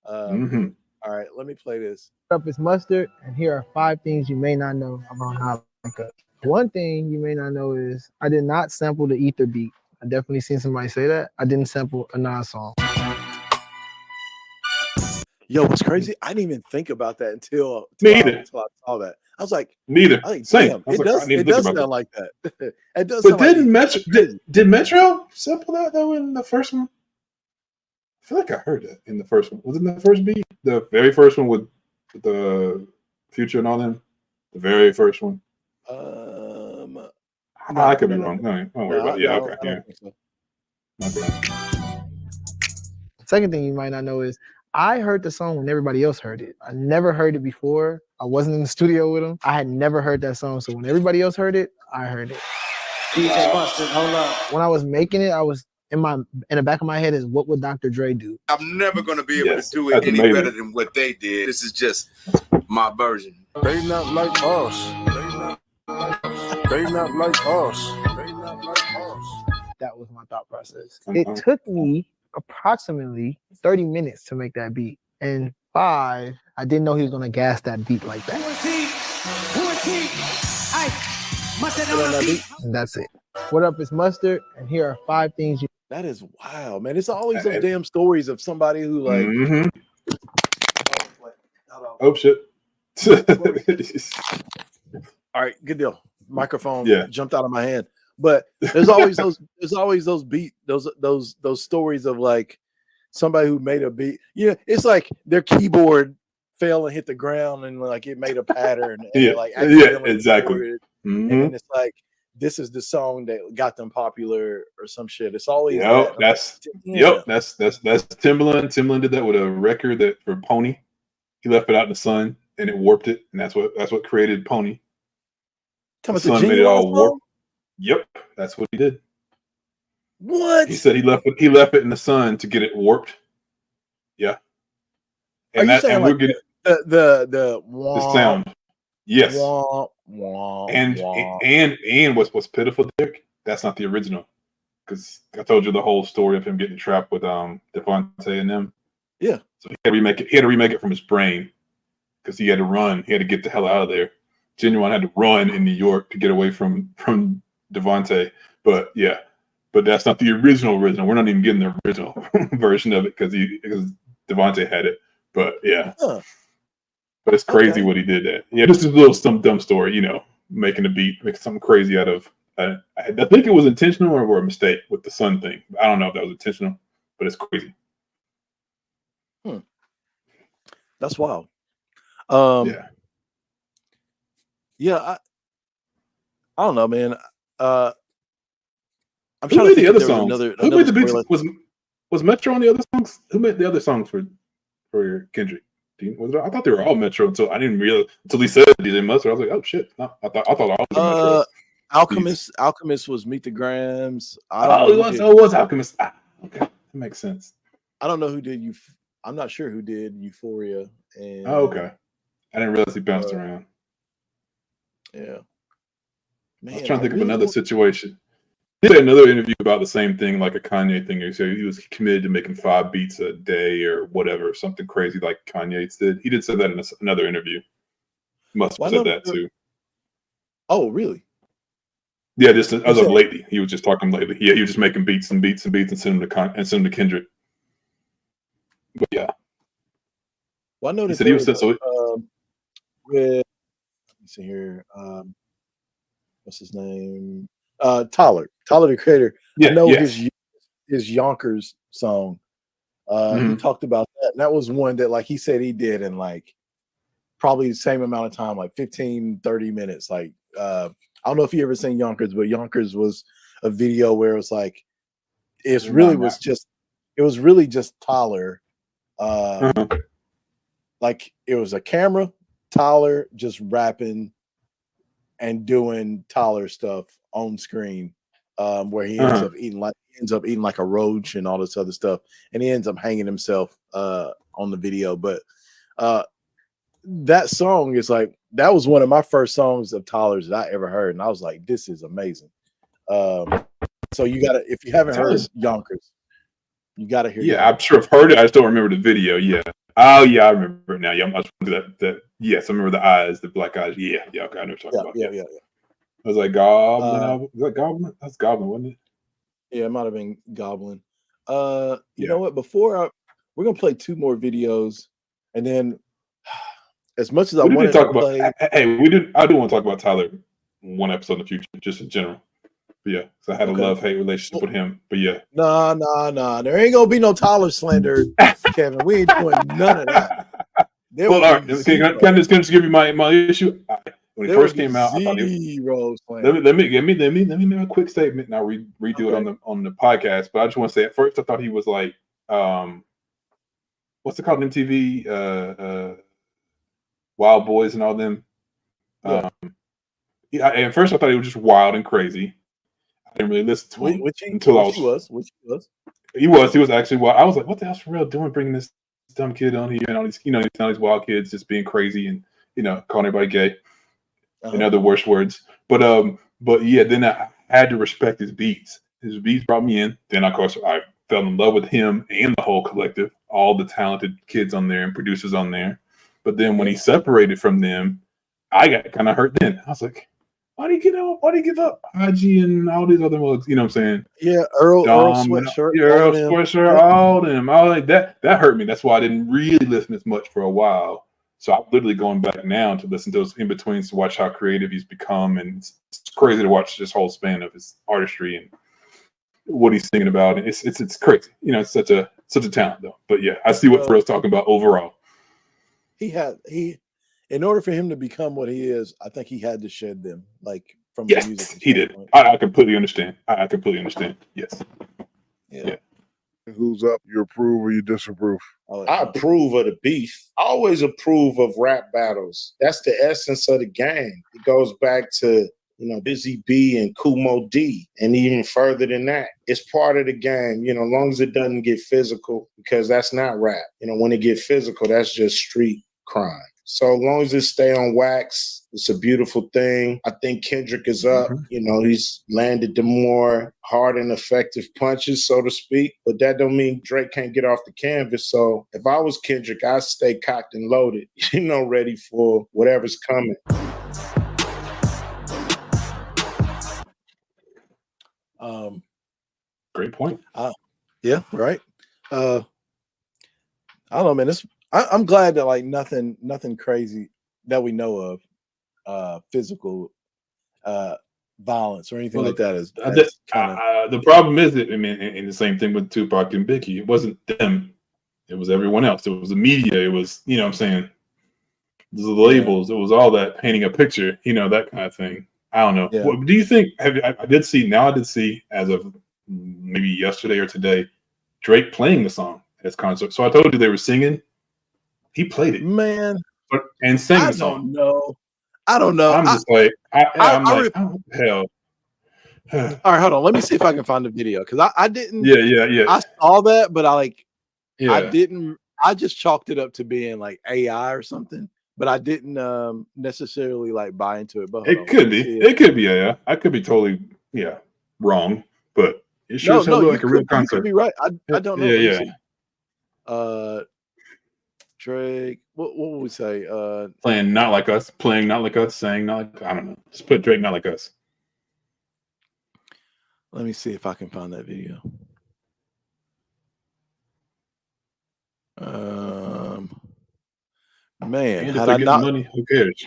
All right, let me play this. What up, it's Mustard, and here are 5 things you may not know about Not Like Us. One thing you may not know is I did not sample the Ether beat. I definitely seen somebody say that. I didn't sample a Nas song. Yo, what's crazy? I didn't even think about that until I saw that. I was like, neither. Damn, it does sound like that. It does. But did Metro sample that though in the first one? I feel like I heard that in the first one. Was it in the first beat? The very first one with the Future and all them? The very first one? I could be wrong. No, don't worry about it. Yeah, okay. Yeah. Okay. Second thing you might not know is I heard the song when everybody else heard it. I never heard it before. I wasn't in the studio with them. I had never heard that song. So when everybody else heard it, I heard it. DJ Mustard, hold up. When I was making it, I was in the back of my head is what would Dr. Dre do? I'm never gonna be able to do it any better than what they did. This is just my version. They not like us. They not like us. That was my thought process. It took me approximately 30 minutes to make that beat. And 5, I didn't know he was gonna gas that beat like that. And that's it. What up, it's Mustard, and here are 5 things you. That is wild, man. It's always those damn stories of somebody who like. Oh shit. All right, good deal. Microphone jumped out of my hand. But there's always those stories of like somebody who made a beat. Yeah, it's like their keyboard fell and hit the ground and like it made a pattern. And exactly. And it's like this is the song that got them popular or some shit. It's always that's Timbaland. Timbaland did that with a record that for Pony. He left it out in the sun and it warped it, and that's what created Pony. Come The sun made it all warp. Yep, that's what he did. What? He said he left it in the sun to get it warped. Yeah. And Are you saying like the sound? Yes. Wah, wah, and wah. and what's pitiful, Derrick? That's not the original. Because I told you the whole story of him getting trapped with Devontae and them. Yeah. So he had to remake it from his brain because he had to run. He had to get the hell out of there. Genuine had to run in New York to get away from Devontae. But yeah, but that's not the original. We're not even getting the original version of it because Devontae had it. But yeah. Huh. But it's crazy what he did there. Yeah, this is some dumb story, making a beat, making something crazy out of. I think it was intentional or a mistake with the sun thing. I don't know if that was intentional, but it's crazy. That's wild. Yeah. Yeah, I don't know, man. I'm Who trying to made think the other if there was songs? another Who made the beats? story Was Metro on the other songs? Who made the other songs for Kendrick? I thought they were all Metro until I didn't realize until he said DJ Mustard. I was like, oh shit! No, I thought all was Metro. Alchemist was Meet the Grams. It was Alchemist. Okay, that makes sense. I don't know who did you. I'm not sure who did Euphoria. And okay, I didn't realize he bounced around. Yeah, man, I was trying to think of another situation. He did another interview about the same thing, like a Kanye thing. He said he was committed to making 5 beats a day or whatever, something crazy like Kanye did. He did say that in another interview. Must have said that too. Oh, really? Yeah, just as of lately. He was just talking lately. Yeah, he was just making beats and send them to Kendrick. But yeah. Well, I know he said he was so. Let me see here. What's his name? Tyler the Creator. Yeah, I know his Yonkers song. He talked about that. And that was one that like he said he did in like probably the same amount of time, like 15-30 minutes. Like I don't know if you ever seen Yonkers, but Yonkers was a video where it was like it was really just Tyler. Like it was a camera, Tyler just rapping and doing Tyler stuff on screen, where he ends up eating like a roach and all this other stuff, and he ends up hanging himself on the video. But that song is like that was one of my first songs of Tyler's that I ever heard, and I was like, this is amazing. So you gotta, if you haven't heard Yonkers, you gotta hear. Yeah, I'm sure I've heard it. I just don't remember the video. Yeah. Oh yeah, I remember it now. Yeah, I was that. Yes, I remember the eyes, the black eyes. Yeah. Okay, I know what you're talking about. Yeah. I was like Goblin. Was that Goblin? That's Goblin, wasn't it? Yeah, it might have been Goblin. You know what? We're gonna play 2 more videos, and then as much as I wanted to play, I do want to talk about Tyler one episode in the future, just in general. But yeah, because I had a love-hate relationship with him. But yeah, nah. There ain't gonna be no Tyler slander, Kevin. We ain't doing none of that. Well, all right. Can I just give you my issue? When it first came out, I thought let me make a quick statement, and I'll redo it on the podcast. But I just want to say, at first, I thought he was like, what's it called on MTV? Wild Boys and all them. At first, I thought he was just wild and crazy. I didn't really listen to him until I was. He was actually wild. I was like, what the hell's Pharrell doing, bringing this dumb kid on here and all these, all these wild kids just being crazy and calling everybody gay. In other worse words, but yeah, then I had to respect his beats. His beats brought me in. Then of course I fell in love with him and the whole collective, all the talented kids on there and producers on there. But then when he separated from them, I got kind of hurt. Then I was like, why do you give up IG and all these other mugs? You know what I'm saying? Yeah, Earl Sweatshirt, all them. All like that. That hurt me. That's why I didn't really listen as much for a while. So I'm literally going back now to listen to those in betweens to watch how creative he's become, and it's crazy to watch this whole span of his artistry and what he's thinking about. And it's crazy, it's such a talent though. But yeah, I see what Pharrell's talking about overall. In order for him to become what he is, I think he had to shed them, like from the music. He did. I completely understand. I completely understand. Yes. Yeah. Who's up? You approve or you disapprove? I approve of the beef. I always approve of rap battles. That's the essence of the game. It goes back to, Busy B and Kumo D, and even further than that. It's part of the game, as long as it doesn't get physical, because that's not rap. When it get physical, that's just street crime. So as long as it stay on wax, it's a beautiful thing. I think Kendrick is up. He's landed the more hard and effective punches, so to speak. But that don't mean Drake can't get off the canvas. So if I was Kendrick, I'd stay cocked and loaded, ready for whatever's coming. Great point. Yeah, right. I don't know, man. I'm glad that nothing crazy that we know of, physical violence or anything like that is. The problem is that and the same thing with Tupac and Biggie. It wasn't them; it was everyone else. It was the media. It was what I'm saying. The labels. It was all that painting a picture. That kind of thing. I don't know. Yeah. What do you think? I did see as of maybe yesterday or today, Drake playing the song at his concert. So I told you they were singing. He played it, man, and sang the song. I don't know. I'm just like, oh, hell. All right, hold on. Let me see if I can find the video because I didn't. Yeah. I saw that, but I Yeah. didn't. I just chalked it up to being like AI or something, but I didn't necessarily buy into it. But it could be. It could be AI. I could be totally wrong, but it sure looked like a real concert. You could be right. I don't know. Yeah. Drake. What would we say? Playing not like us, saying not like, I don't know. Just put Drake not like us. Let me see if I can find that video. Man, had I not money, who cares?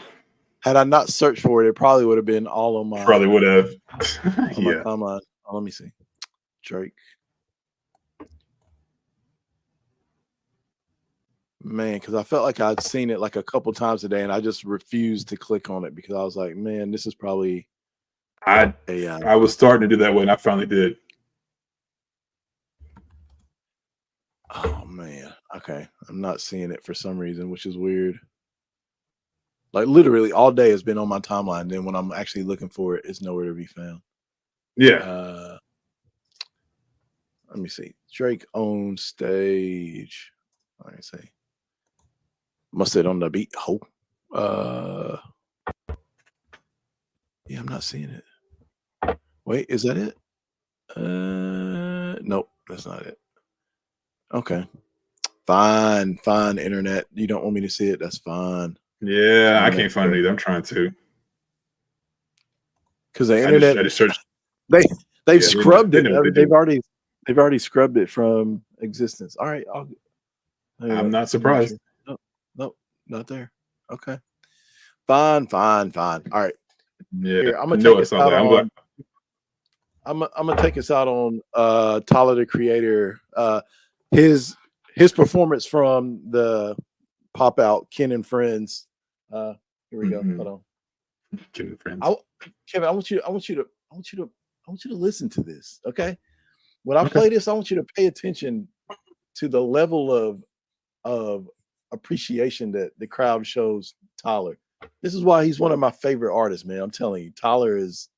Had I not searched for it, it probably would have been all on my. Probably would have. Yeah. Let me see. Drake. Man, because I felt like I'd seen it a couple times a day, and I just refused to click on it because I was like, man, this is probably. I was starting to do that way, and I finally did. Oh man. Okay. I'm not seeing it for some reason, which is weird. Literally all day has been on my timeline. Then when I'm actually looking for it, it's nowhere to be found. Yeah. Let me see. Drake on stage. Let me see. Must have on the beat. Hope. Yeah, I'm not seeing it. Wait, is that it? Nope, that's not it. Okay. Fine, internet. You don't want me to see it? That's fine. Yeah, I can't find it either. I'm trying to. Because the internet, I just searched. They've scrubbed it. They've already scrubbed it from existence. All right, I'm not surprised. Nope, not there. Okay, fine. All right. Yeah, here, I'm gonna take us out on. I'm gonna take us out on Tyler the Creator. His performance from the pop out Ken and Friends. Here we go. Hold on. Ken and Friends. Kevin, I want you to listen to this. Okay. When I play this, I want you to pay attention to the level of appreciation that the crowd shows Tyler. This is why he's one of my favorite artists, man. I'm telling you, Tyler is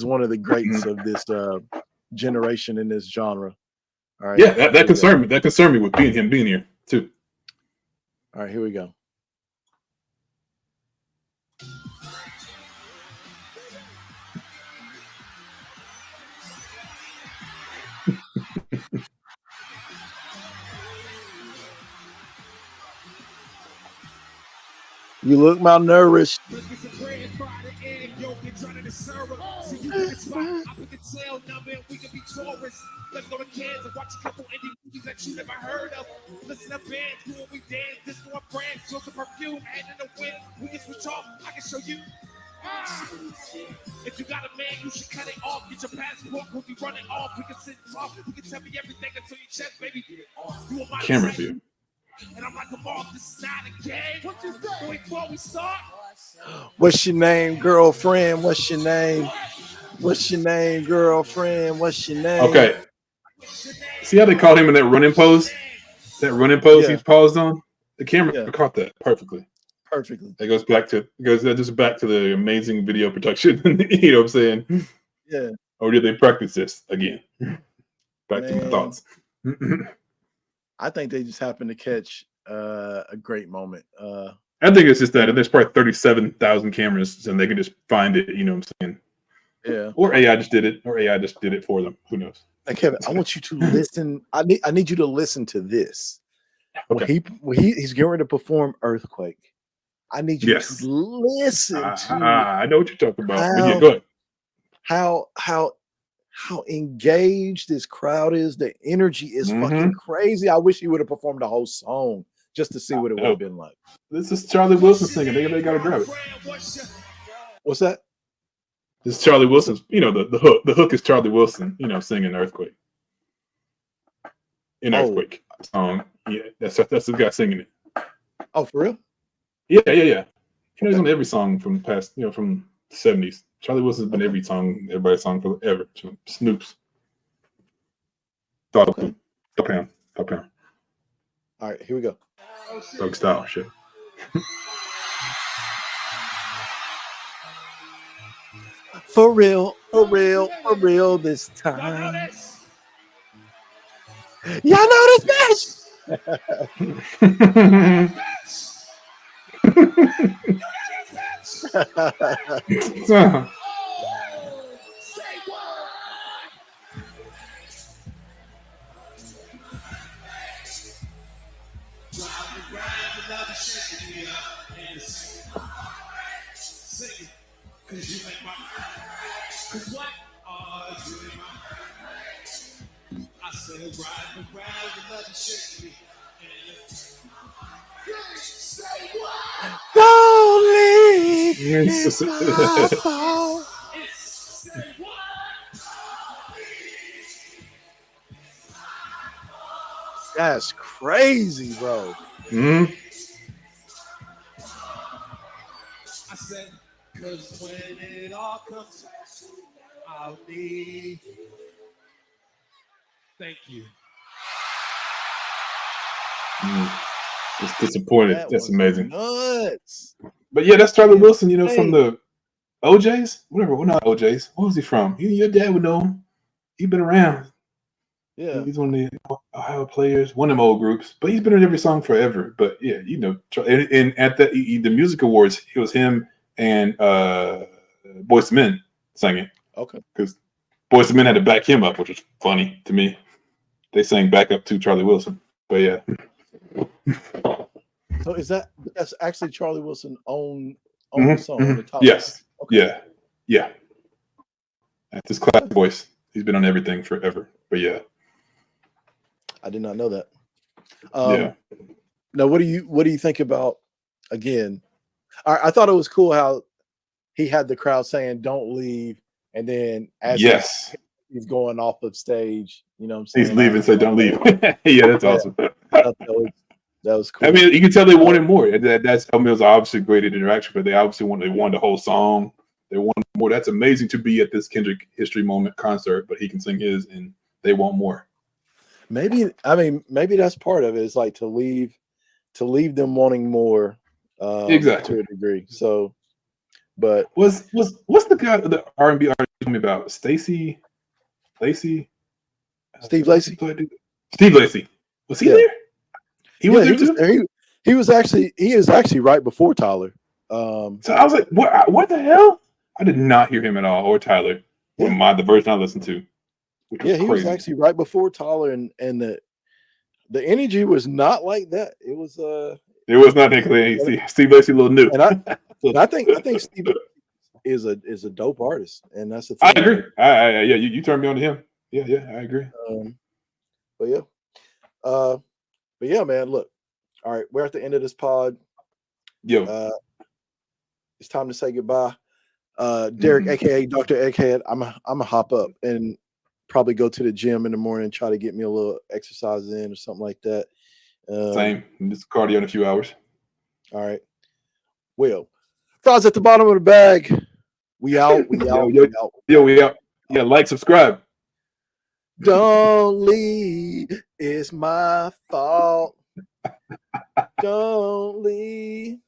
one of the greats of this generation in this genre. All right. Yeah, that concerned me. That concerned me with him being here too. All right, here we go. You look malnourished. Let's go to Kansas, watch a couple indie movies that you never heard of. Listen to bands, do what we dance, this is our brand, smells of perfume, and in the wind, we can switch off, I can show you. If you got a man, you should cut it off. Get your passport, we'll be running off. We can sit and talk, you can tell me everything until you check, baby. You are my camera view. And I'm like, I'm off, this is not a game. What you say? Before we start. What's your name, girlfriend? What's your name? What's your name, girlfriend? What's your name? Okay. See how they called him in that running pose? That running pose Yeah. he's paused on, the camera Yeah. caught that perfectly. Perfectly. That goes back to the amazing video production. You know what I'm saying? Yeah. Or did they practice this again? Back to my Man. thoughts. I think they just happened to catch a great moment. I think it's just that there's probably 37,000 cameras, and they can just find it. You know what I'm saying? Yeah. Or AI just did it. Or AI just did it for them. Who knows? Hey, Kevin, I want you to listen. I need you to listen to this. Okay. When he's getting ready to perform Earthquake, I need you Yes. to listen to I know what you're talking about. But yeah, how- go ahead. how engaged this crowd is. The energy is fucking crazy. I wish he would have performed the whole song just to see what it would have been like. This is Charlie Wilson singing. They got to grab it. What's that? This is Charlie Wilson's. You know the hook. The hook is Charlie Wilson. You know, singing Earthquake. In Earthquake song. Yeah, that's the guy singing it. Oh, for real? Yeah. You know, he's on every song from the past. You know, from the 70s. Charlie Wilson's been every song, everybody's song forever. Snoops. Dog pound. All right, here we go. Dog style shit. For real this time. Y'all know this match. Don't leave. It's my fault. That's crazy, bro. Mm-hmm. I said, because when it all comes, I'll need. Thank you. Just disappointed. That's amazing. Nuts. But yeah, that's Charlie Wilson. You know, from the OJs, whatever. Well, not OJs. What was he from? Your dad would know him. He's been around. Yeah, he's one of the Ohio players, one of them old groups. But he's been in every song forever. But yeah, you know, and at the music awards, it was him and Boyz II Men singing. Okay. Because Boyz II Men had to back him up, which was funny to me. They sang back up to Charlie Wilson. But yeah. So that's actually Charlie Wilson's own song? The top Yes. Okay. Yeah. That's his classic voice. He's been on everything forever. But yeah. I did not know that. Yeah. Now, what do you think about, again? I thought it was cool how he had the crowd saying "Don't leave," and then as he's going off of stage, you know what I'm saying? He's leaving, so don't leave. Yeah, that's awesome. That was cool. I mean, you can tell they wanted more. That's it was obviously a great interaction, but they obviously wanted the whole song. They wanted more. That's amazing to be at this Kendrick History Moment concert, but he can sing his, and they want more. Maybe that's part of it. It's like to leave them wanting more, exactly, to a degree. So, but what's the guy, the R&B artist you told me about? Steve Lacy. Steve Lacy. Was he there? He was there too. He is actually right before Tyler. So I was like, what the hell? I did not hear him at all, or Tyler. Yeah. The version I listened to. Yeah, he was actually right before Tyler, and the energy was not like that. It was not that clear. Steve Lacy a little new. And I think Steve is a dope artist, and that's the thing. I agree. Yeah, you turned me on to him. Yeah, I agree. But yeah, man. Look, all right, we're at the end of this pod. Yo, it's time to say goodbye. Derrick, aka Dr. Egghead, I'm a hop up and probably go to the gym in the morning and try to get me a little exercise in or something like that. Same. Just cardio in a few hours. All right. Well, Fries at the bottom of the bag. We out. We out. Yo, we out. Yeah, like, subscribe. Don't leave. It's my fault. Don't leave.